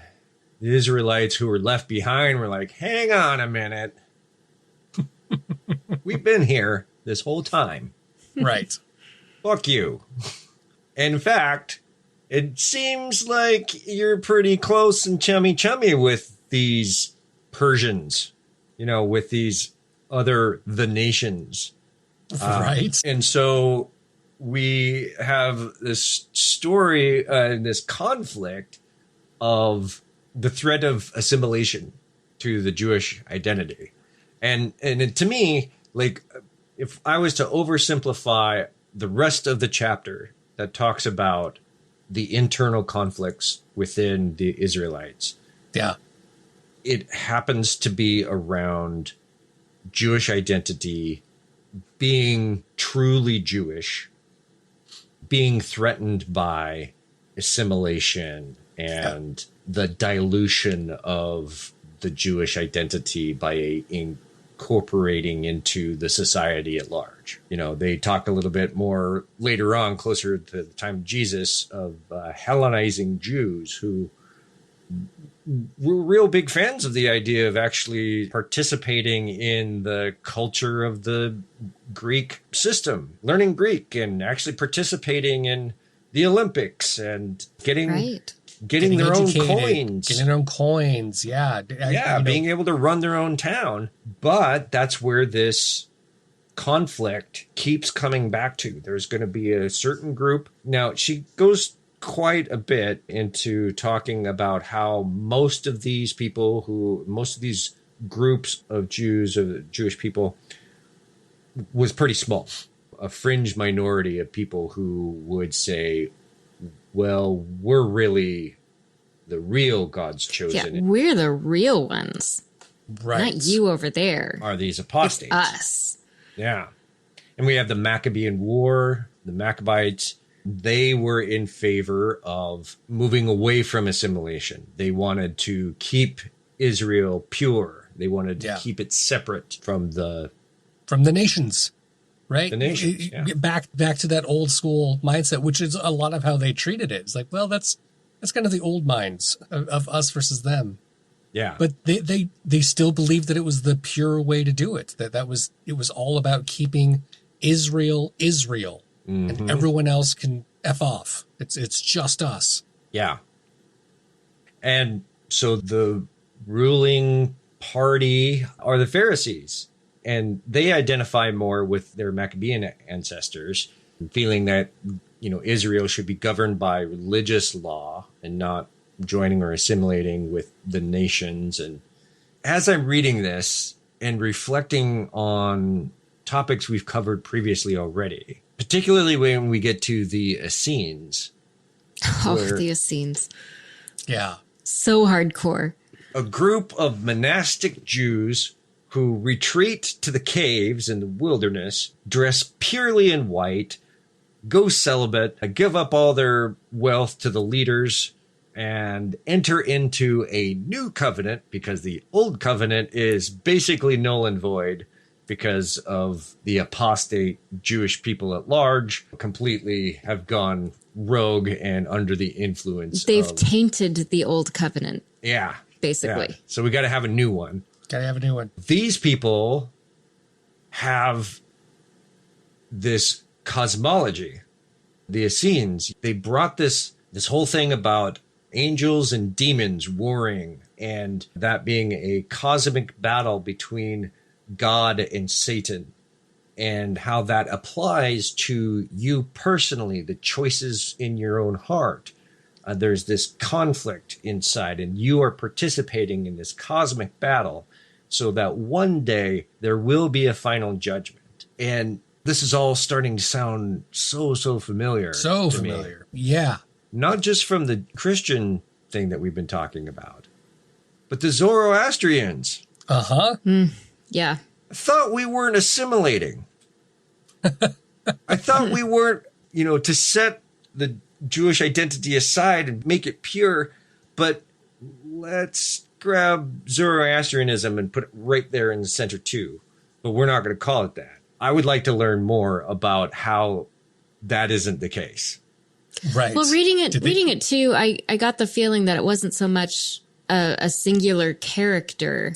Israelites who were left behind were like, hang on a minute. We've been here this whole time. Right. Fuck you. In fact, it seems like you're pretty close and chummy with these Persians, with these the nations. Right. And so we have this story, this conflict of the threat of assimilation to the Jewish identity. And to me, like, if I was to oversimplify the rest of the chapter that talks about the internal conflicts within the Israelites. Yeah. It happens to be around Jewish identity, being truly Jewish, being threatened by assimilation and the dilution of the Jewish identity by incorporating into the society at large. They talk a little bit more later on, closer to the time of Jesus, of Hellenizing Jews who were real big fans of the idea of actually participating in the culture of the Greek system, learning Greek and actually participating in the Olympics and getting their own coins. Getting their own coins, yeah. Being able to run their own town. But that's where this conflict keeps coming back to. There's going to be a certain group. Now, she goes quite a bit into talking about how most of these groups of Jews, of Jewish people, was pretty small. A fringe minority of people who would say, well, we're really the real God's chosen. Yeah, we're the real ones. Right. Not you over there. Are these apostates. It's us. Yeah. And we have the Maccabean War, the Maccabites. They were in favor of moving away from assimilation. They wanted to keep Israel pure. They wanted to keep it separate from the nations. Right? The nations, yeah. Back to that old school mindset, which is a lot of how they treated it. It's like, well, that's kind of the old minds of us versus them. Yeah. But they still believed that it was the pure way to do it. It was all about keeping Israel, and everyone else can F off. It's just us. Yeah. And so the ruling party are the Pharisees, and they identify more with their Maccabean ancestors, feeling that, Israel should be governed by religious law and not joining or assimilating with the nations. And as I'm reading this and reflecting on topics we've covered previously already, particularly when we get to the Essenes. The Essenes. Yeah. So hardcore. A group of monastic Jews who retreat to the caves in the wilderness, dress purely in white, go celibate, give up all their wealth to the leaders, and enter into a new covenant because the old covenant is basically null and void because of the apostate Jewish people at large completely have gone rogue and under the influence. They've tainted the old covenant. Yeah. Basically. Yeah. So we got to have a new one. Got to have a new one. These people have this cosmology. The Essenes, they brought this whole thing about angels and demons warring, and that being a cosmic battle between God and Satan, and how that applies to you personally, the choices in your own heart. There's this conflict inside, and you are participating in this cosmic battle so that one day there will be a final judgment. And this is all starting to sound so familiar. So familiar. Me. Yeah. Not just from the Christian thing that we've been talking about, but the Zoroastrians. Uh-huh. Yeah. I thought we weren't assimilating. I thought we weren't, to set the Jewish identity aside and make it pure, but let's grab Zoroastrianism and put it right there in the center too. But we're not going to call it that. I would like to learn more about how that isn't the case. Right. Well, reading it too, I got the feeling that it wasn't so much a singular character.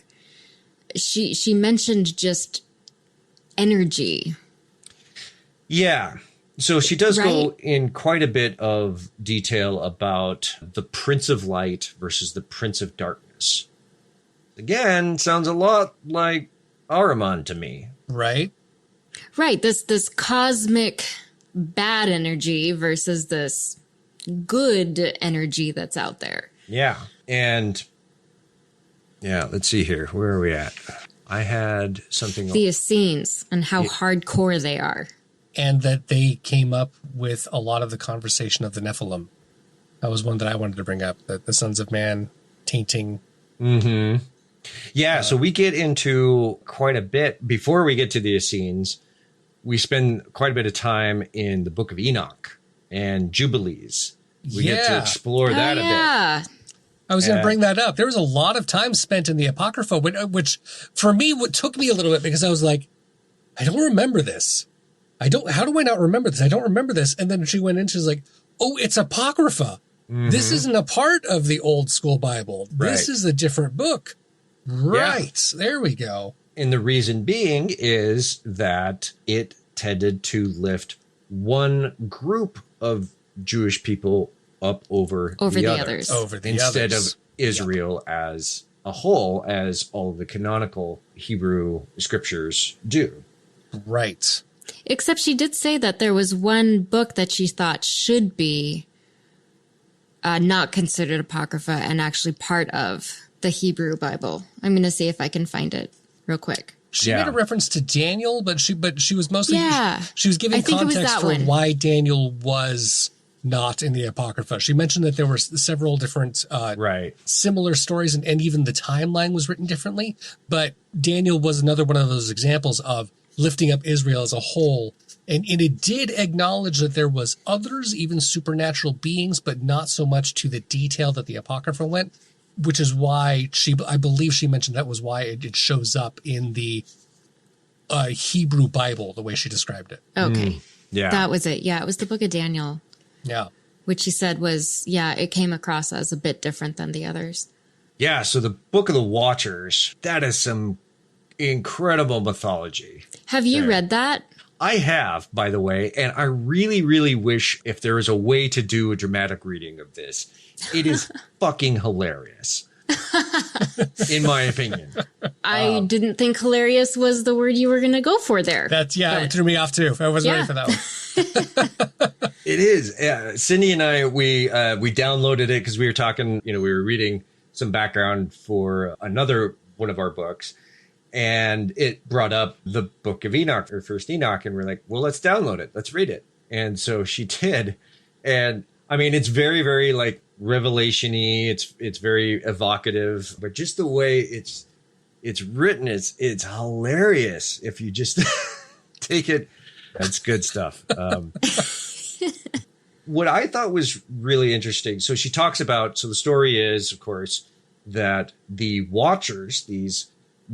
She mentioned just energy. Yeah. So she does go in quite a bit of detail about the Prince of Light versus the Prince of Darkness. Again, sounds a lot like Ahriman to me. Right. Right. This cosmic bad energy versus this good energy that's out there. Yeah. And let's see here. Where are we at? I had something. The Essenes and how hardcore they are. And that they came up with a lot of the conversation of the Nephilim. That was one that I wanted to bring up, that the sons of man tainting. Mm-hmm. Yeah, so we get into quite a bit. Before we get to the Essenes, we spend quite a bit of time in the Book of Enoch and Jubilees. We get to explore that a bit. I was going to bring that up. There was a lot of time spent in the Apocrypha, which for me, what took me a little bit, because I was like, I don't remember this. How do I not remember this? I don't remember this. And then she went in, she's like, oh, it's Apocrypha. Mm-hmm. This isn't a part of the old school Bible. This is a different book. Right. Yeah. There we go. And the reason being is that it tended to lift one group of Jewish people up over the others. Instead of Israel as a whole, as all the canonical Hebrew scriptures do. Right. Except she did say that there was one book that she thought should be not considered Apocrypha and actually part of the Hebrew Bible. I'm going to see if I can find it real quick. She made a reference to Daniel, but she was mostly she was giving context for why Daniel was not in the Apocrypha. She mentioned that there were several different similar stories, and even the timeline was written differently. But Daniel was another one of those examples of lifting up Israel as a whole. And it did acknowledge that there was others, even supernatural beings, but not so much to the detail that the Apocrypha went, which is why I believe she mentioned that was why it shows up in the Hebrew Bible, the way she described it. Okay. Yeah. That was it. Yeah, it was the book of Daniel. Yeah. Which she said was, it came across as a bit different than the others. Yeah, so the Book of the Watchers, that is some incredible mythology. Have you read that? I have, by the way, and I really, really wish if there was a way to do a dramatic reading of this. It is fucking hilarious, in my opinion. I didn't think hilarious was the word you were going to go for there. It threw me off too. I wasn't ready for that one. It is. Cindy and I, we downloaded it because we were talking, we were reading some background for another one of our books. And it brought up the Book of Enoch, or First Enoch, and we're like, well, let's download it. Let's read it. And so she did. And I mean, it's very, very like revelation-y. It's very evocative, but just the way it's written, it's hilarious if you just take it. That's good stuff. What I thought was really interesting. So she talks about, so the story is, of course, that the Watchers, these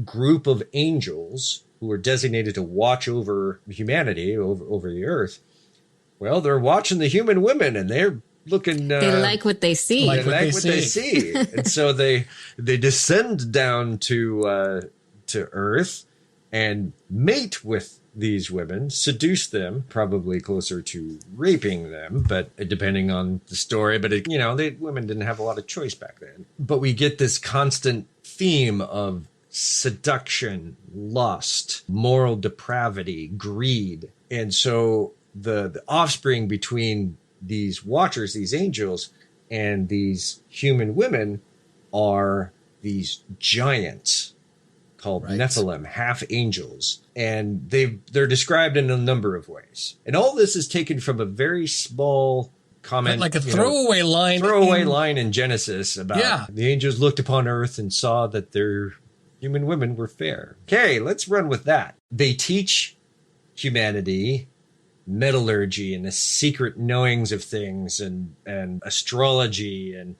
group of angels who are designated to watch over humanity, over the earth, well, they're watching the human women and they're looking. They like what they see. They like what they see. And so they descend down to earth and mate with these women, seduce them, probably closer to raping them, but depending on the story. But, women didn't have a lot of choice back then. But we get this constant theme of seduction, lust, moral depravity, greed. And so the offspring between these Watchers, these angels, and these human women are these giants called Nephilim, half angels. And they're described in a number of ways. And all this is taken from a very small comment. Like a throwaway line. Line in Genesis about the angels looked upon earth and saw that their human women were fair. Okay, let's run with that. They teach humanity metallurgy and the secret knowings of things and astrology. And,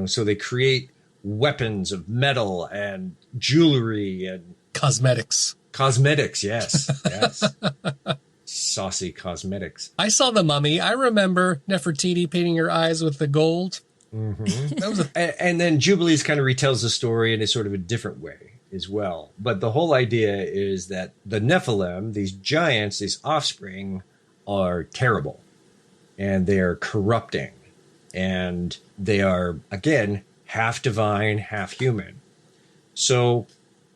so they create weapons of metal and jewelry and cosmetics. Cosmetics, yes. Yes. Saucy cosmetics. I saw The Mummy. I remember Nefertiti painting her eyes with the gold. Mm-hmm. That was and then Jubilees kind of retells the story in a sort of a different way as well. But the whole idea is that the Nephilim, these giants, these offspring, are terrible. And they are corrupting. And they are, again, half divine, half human. So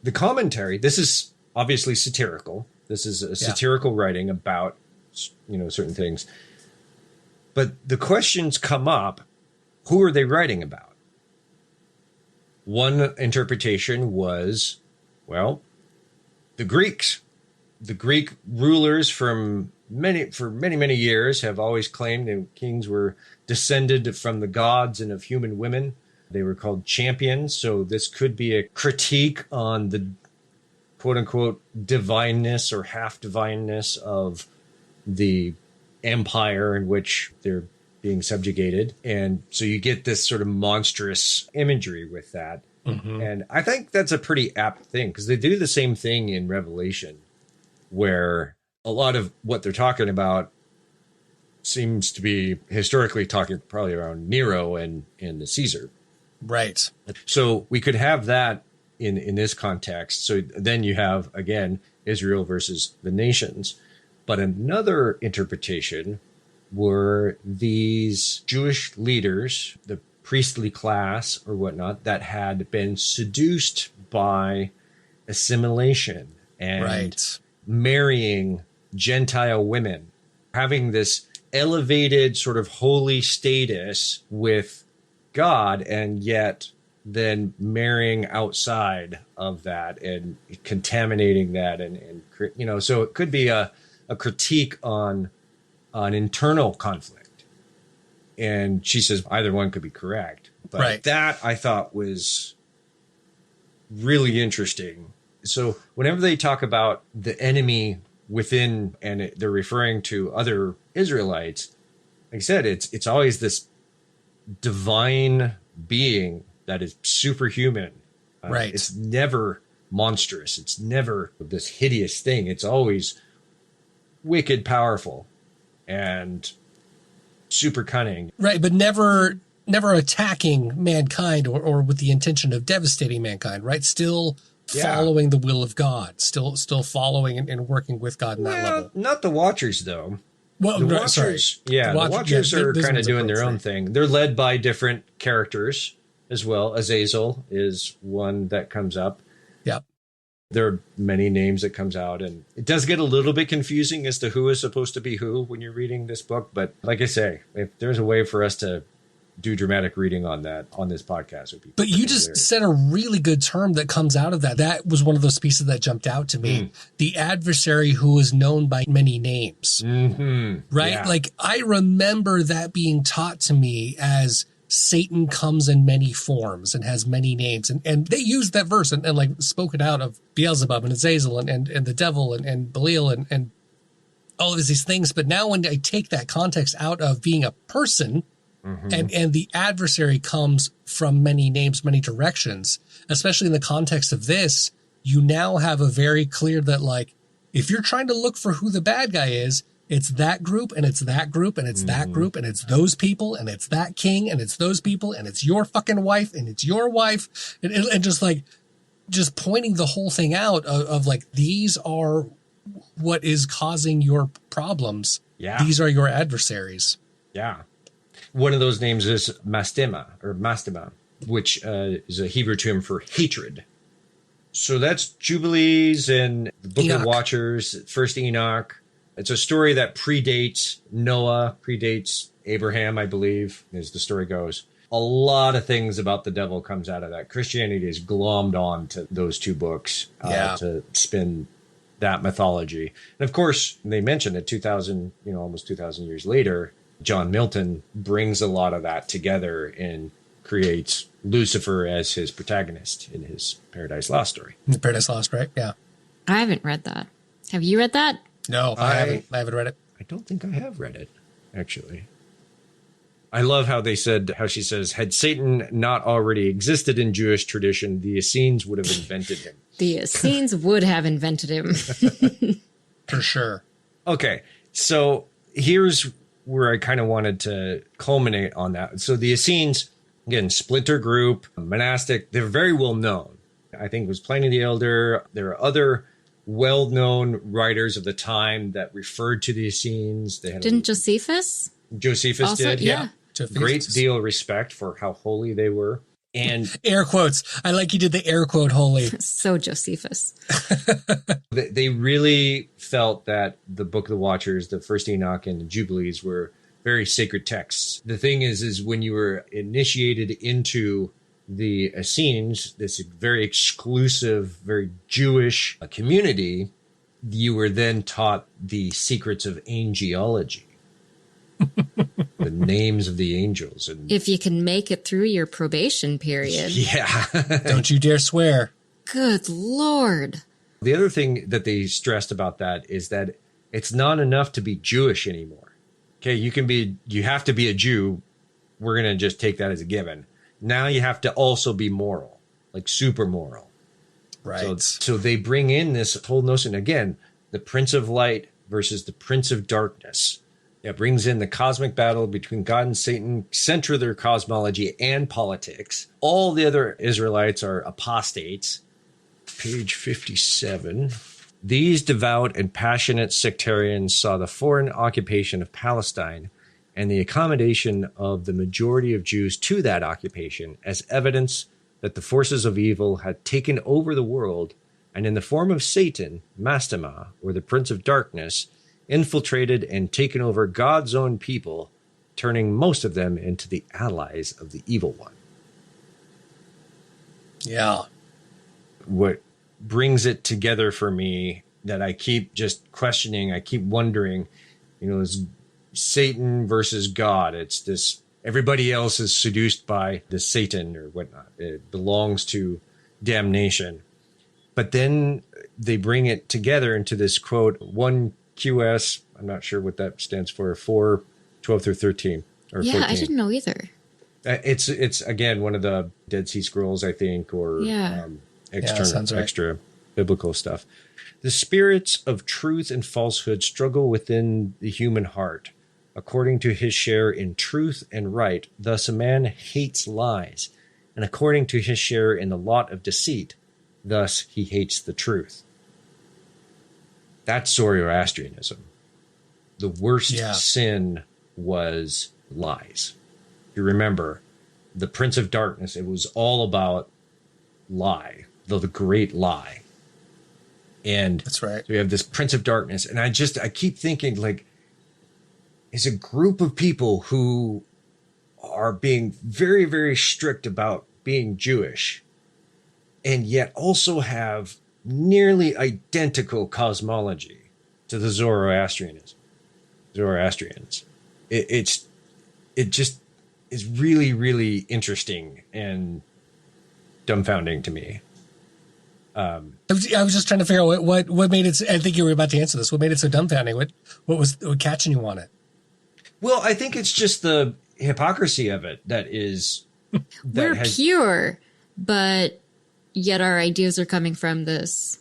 the commentary, this is obviously satirical. This is a satirical writing about, certain things. But the questions come up, who are they writing about? One interpretation was, the Greeks. The Greek rulers for many years have always claimed that kings were descended from the gods and of human women. They were called champions. So this could be a critique on the quote unquote divineness or half divineness of the empire in which they're being subjugated. And so you get this sort of monstrous imagery with that. Mm-hmm. And I think that's a pretty apt thing because they do the same thing in Revelation, where a lot of what they're talking about seems to be historically talking probably around Nero and the Caesar. Right. So we could have that in this context. So then you have, again, Israel versus the nations. But another interpretation were these Jewish leaders, the priestly class or whatnot, that had been seduced by assimilation and marrying Gentile women, having this elevated sort of holy status with God, and yet then marrying outside of that and contaminating that. And so it could be a critique on an internal conflict. And she says either one could be correct. But that I thought was really interesting. So whenever they talk about the enemy within, and they're referring to other Israelites, like I said, it's always this divine being that is superhuman. It's never monstrous. It's never this hideous thing. It's always wicked powerful and super cunning. Right, but never attacking mankind or with the intention of devastating mankind, right? Still following the will of God, still following and working with God in that level. Not the Watchers, though. Well, the Watchers, the Watchers are kind of doing their own thing. They're led by different characters as well. Azazel is one that comes up. Yep. There are many names that comes out, and it does get a little bit confusing as to who is supposed to be who when you're reading this book. But like I say, if there's a way for us to do dramatic reading on that on this podcast, would be. But you just said a really good term that comes out of that. That was one of those pieces that jumped out to me. The adversary who is known by many names, right? Yeah. Like I remember that being taught to me as Satan comes in many forms and has many names. And they used that verse and like spoke it out of Beelzebub and Azazel and the devil and Belial and all of these things. But now when I take that context out of being a person, and the adversary comes from many names, many directions, especially in the context of this, you now have a very clear that like, if you're trying to look for who the bad guy is, it's that group and it's that group and it's that group and it's those people and it's that king and it's those people and it's your fucking wife and it's your wife and just like, just pointing the whole thing out of like, these are what is causing your problems. Yeah. These are your adversaries. Yeah. One of those names is Mastema, which is a Hebrew term for hatred. So that's Jubilees and the Book of Watchers, First Enoch. It's a story that predates Noah, predates Abraham, I believe, as the story goes. A lot of things about the devil comes out of that. Christianity is glommed on to those two books to spin that mythology. And of course, they mentioned it 2,000, almost 2,000 years later, John Milton brings a lot of that together and creates Lucifer as his protagonist in his Paradise Lost story. The Paradise Lost, right? Yeah. I haven't read that. Have you read that? No, I haven't read it. I don't think I have read it, actually. I love how she says, had Satan not already existed in Jewish tradition, the Essenes would have invented him. The Essenes would have invented him. For sure. Okay, so here's where I kind of wanted to culminate on that. So the Essenes, again, splinter group, monastic, they're very well known. I think it was Pliny the Elder. There are other well-known writers of the time that referred to the Essenes. Didn't Josephus? Josephus also, did, yeah. Great deal of respect for how holy they were. And air quotes. I like you did the air quote holy. So Josephus. They really felt that the Book of the Watchers, the First Enoch and the Jubilees were very sacred texts. The thing is when you were initiated into the Essenes, this very exclusive, very Jewish community, you were then taught the secrets of angelology. The names of the angels. And if you can make it through your probation period. Yeah. Don't you dare swear. Good Lord. The other thing that they stressed about that is that it's not enough to be Jewish anymore. Okay, you have to be a Jew. We're going to just take that as a given. Now you have to also be moral, like super moral. Right. So they bring in this whole notion, again, the Prince of Light versus the Prince of Darkness. It brings in the cosmic battle between God and Satan, center of their cosmology and politics. All the other Israelites are apostates. Page 57. These devout and passionate sectarians saw the foreign occupation of Palestine and the accommodation of the majority of Jews to that occupation as evidence that the forces of evil had taken over the world and in the form of Satan, Mastema, or the Prince of Darkness, infiltrated and taken over God's own people, turning most of them into the allies of the evil one. Yeah. What brings it together for me that I keep just questioning, I keep wondering, is Satan versus God. It's this, everybody else is seduced by the Satan or whatnot. It belongs to damnation. But then they bring it together into this quote, 1QS, I'm not sure what that stands for, 4:12 through 13 or 14. I didn't know either. It's again one of the Dead Sea Scrolls, I think, or extra biblical stuff. The spirits of truth and falsehood struggle within the human heart, according to his share in truth and right. Thus a man hates lies, and according to his share in the lot of deceit, thus he hates the truth. That's Zoroastrianism. The worst sin was lies. If you remember, the Prince of Darkness, it was all about lie, the great lie. And that's right. So we have this Prince of Darkness, and I keep thinking, like, is a group of people who are being very, very strict about being Jewish, and yet also have nearly identical cosmology to the Zoroastrians. It just is really, really interesting and dumbfounding to me. I was just trying to figure out what made it. I think you were about to answer this. What made it so dumbfounding? What was catching you on it? Well, I think it's just the hypocrisy of it that is. We're pure, but yet our ideas are coming from this.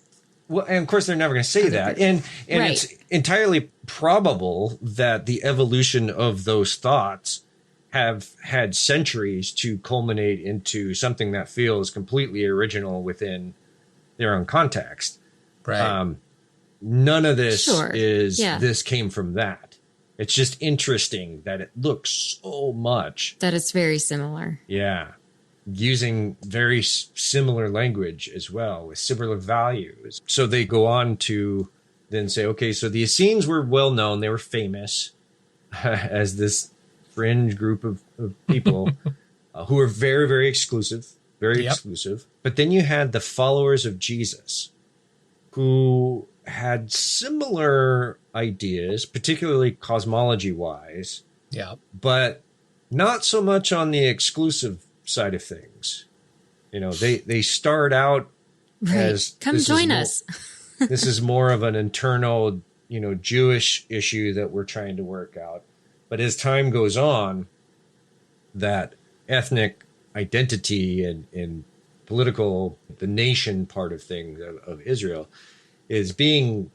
Well, and of course they're never going to say that, and right. It's entirely probable that the evolution of those thoughts have had centuries to culminate into something that feels completely original within their own context. Right. None of this this came from that. It's just interesting that it looks so much that it's very similar. Yeah. Using very similar language as well with similar values. So they go on to then say, okay, so the Essenes were well known. They were famous as this fringe group of people who were very, very exclusive, exclusive. But then you had the followers of Jesus who had similar ideas, particularly cosmology wise. Yeah. But not so much on the exclusive side of things. You know, they start out as come join us. This is more of an internal, Jewish issue that we're trying to work out. But as time goes on, that ethnic identity and political, the nation part of things of Israel is being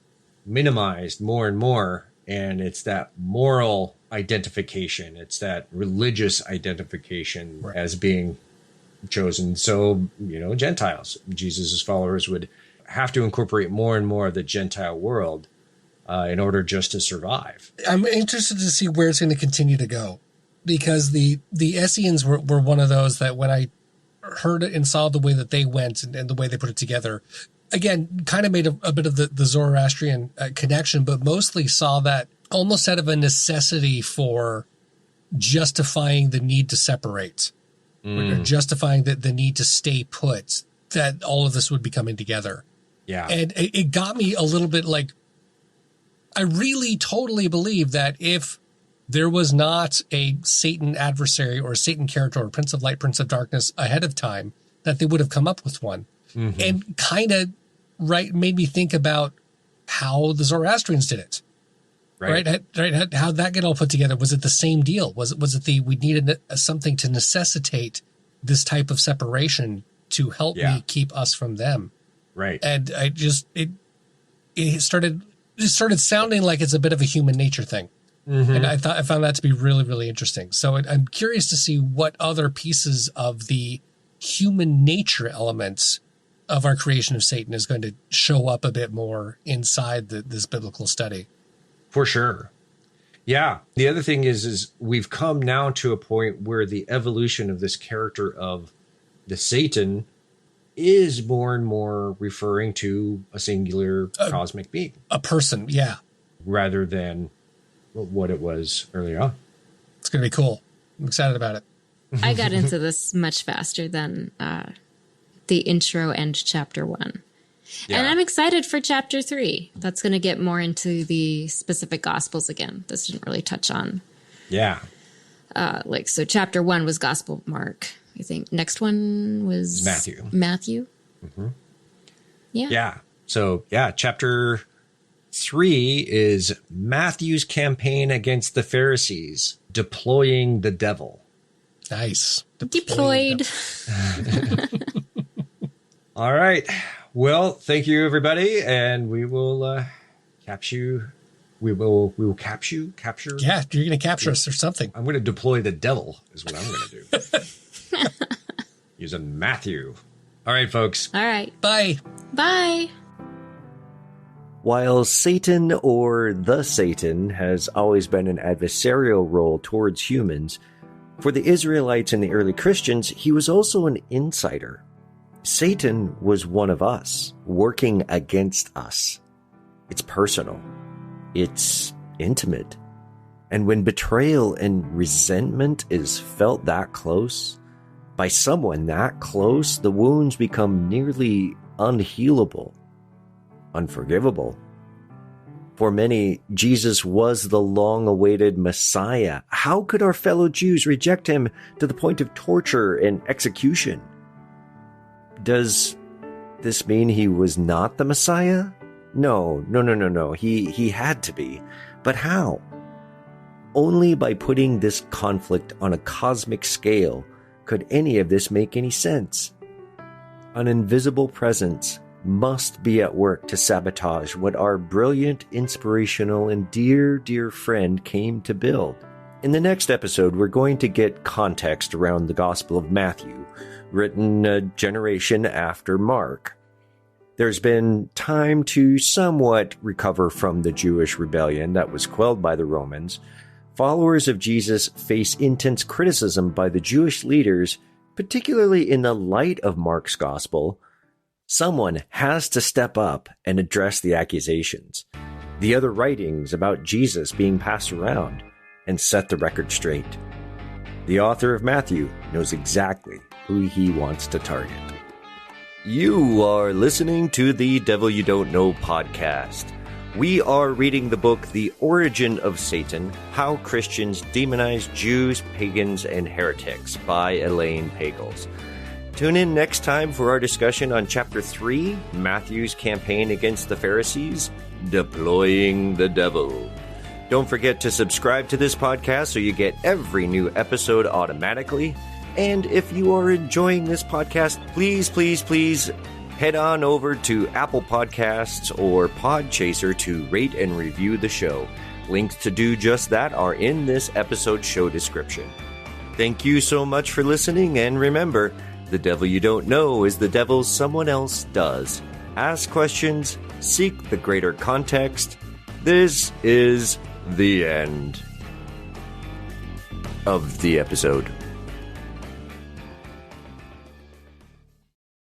minimized more and more. And it's that moral identification. It's that religious identification as being chosen. So, Gentiles, Jesus's followers would have to incorporate more and more of the Gentile world in order just to survive. I'm interested to see where it's going to continue to go, because the Essenes were one of those that when I heard it and saw the way that they went and the way they put it together, again, kind of made a bit of the Zoroastrian connection, but mostly saw that almost out of a necessity for justifying the need to separate, or justifying the need to stay put, that all of this would be coming together. Yeah. And it got me a little bit like, I really totally believe that if there was not a Satan adversary or a Satan character or Prince of Light, Prince of Darkness ahead of time, that they would have come up with one. Mm-hmm. And kind of made me think about how the Zoroastrians did it. Right. How'd that get all put together? Was it the same deal? Was it we needed something to necessitate this type of separation to help me keep us from them? Right. And I just, it started sounding like it's a bit of a human nature thing. Mm-hmm. And I found that to be really, really interesting. So I'm curious to see what other pieces of the human nature elements of our creation of Satan is going to show up a bit more inside this biblical study. For sure. Yeah. The other thing is we've come now to a point where the evolution of this character of the Satan is more and more referring to a singular cosmic being. A person, yeah. Rather than what it was earlier on. It's going to be cool. I'm excited about it. I got into this much faster than the intro and chapter 1. Yeah. And I'm excited for chapter 3. That's going to get more into the specific gospels again. This didn't really touch on. Yeah. So chapter 1 was Gospel of Mark. I think next one was Matthew. Mm-hmm. Yeah. Yeah. So chapter 3 is Matthew's campaign against the Pharisees, deploying the devil. Nice. Deployed. All right. Well, thank you, everybody, and we will capture. We will capture. Yeah, you're going to capture us or something. I'm going to deploy the devil. Is what I'm going to do. Using Matthew. All right, folks. All right. Bye. Bye. While Satan or the Satan has always been an adversarial role towards humans, for the Israelites and the early Christians, he was also an insider. Satan was one of us, working against us. It's personal. It's intimate. And when betrayal and resentment is felt that close, by someone that close, the wounds become nearly unhealable, unforgivable. For many, Jesus was the long-awaited Messiah. How could our fellow Jews reject him to the point of torture and execution? Does this mean he was not the Messiah? No. He had to be. But how? Only by putting this conflict on a cosmic scale could any of this make any sense. An invisible presence must be at work to sabotage what our brilliant, inspirational, and dear, dear friend came to build. In the next episode, we're going to get context around the Gospel of Matthew, written a generation after Mark. There's been time to somewhat recover from the Jewish rebellion that was quelled by the Romans. Followers of Jesus face intense criticism by the Jewish leaders, particularly in the light of Mark's Gospel. Someone has to step up and address the accusations, the other writings about Jesus being passed around, and set the record straight. The author of Matthew knows exactly who he wants to target. You are listening to the Devil You Don't Know podcast. We are reading the book The Origin of Satan, How Christians Demonized Jews, Pagans, and Heretics by Elaine Pagels. Tune in next time for our discussion on Chapter 3, Matthew's campaign against the Pharisees, Deploying the Devil. Don't forget to subscribe to this podcast so you get every new episode automatically. And if you are enjoying this podcast, please head on over to Apple Podcasts or Podchaser to rate and review the show. Links to do just that are in this episode show description. Thank you so much for listening, and remember, the devil you don't know is the devil someone else does. Ask questions, seek the greater context. This is the end of the episode.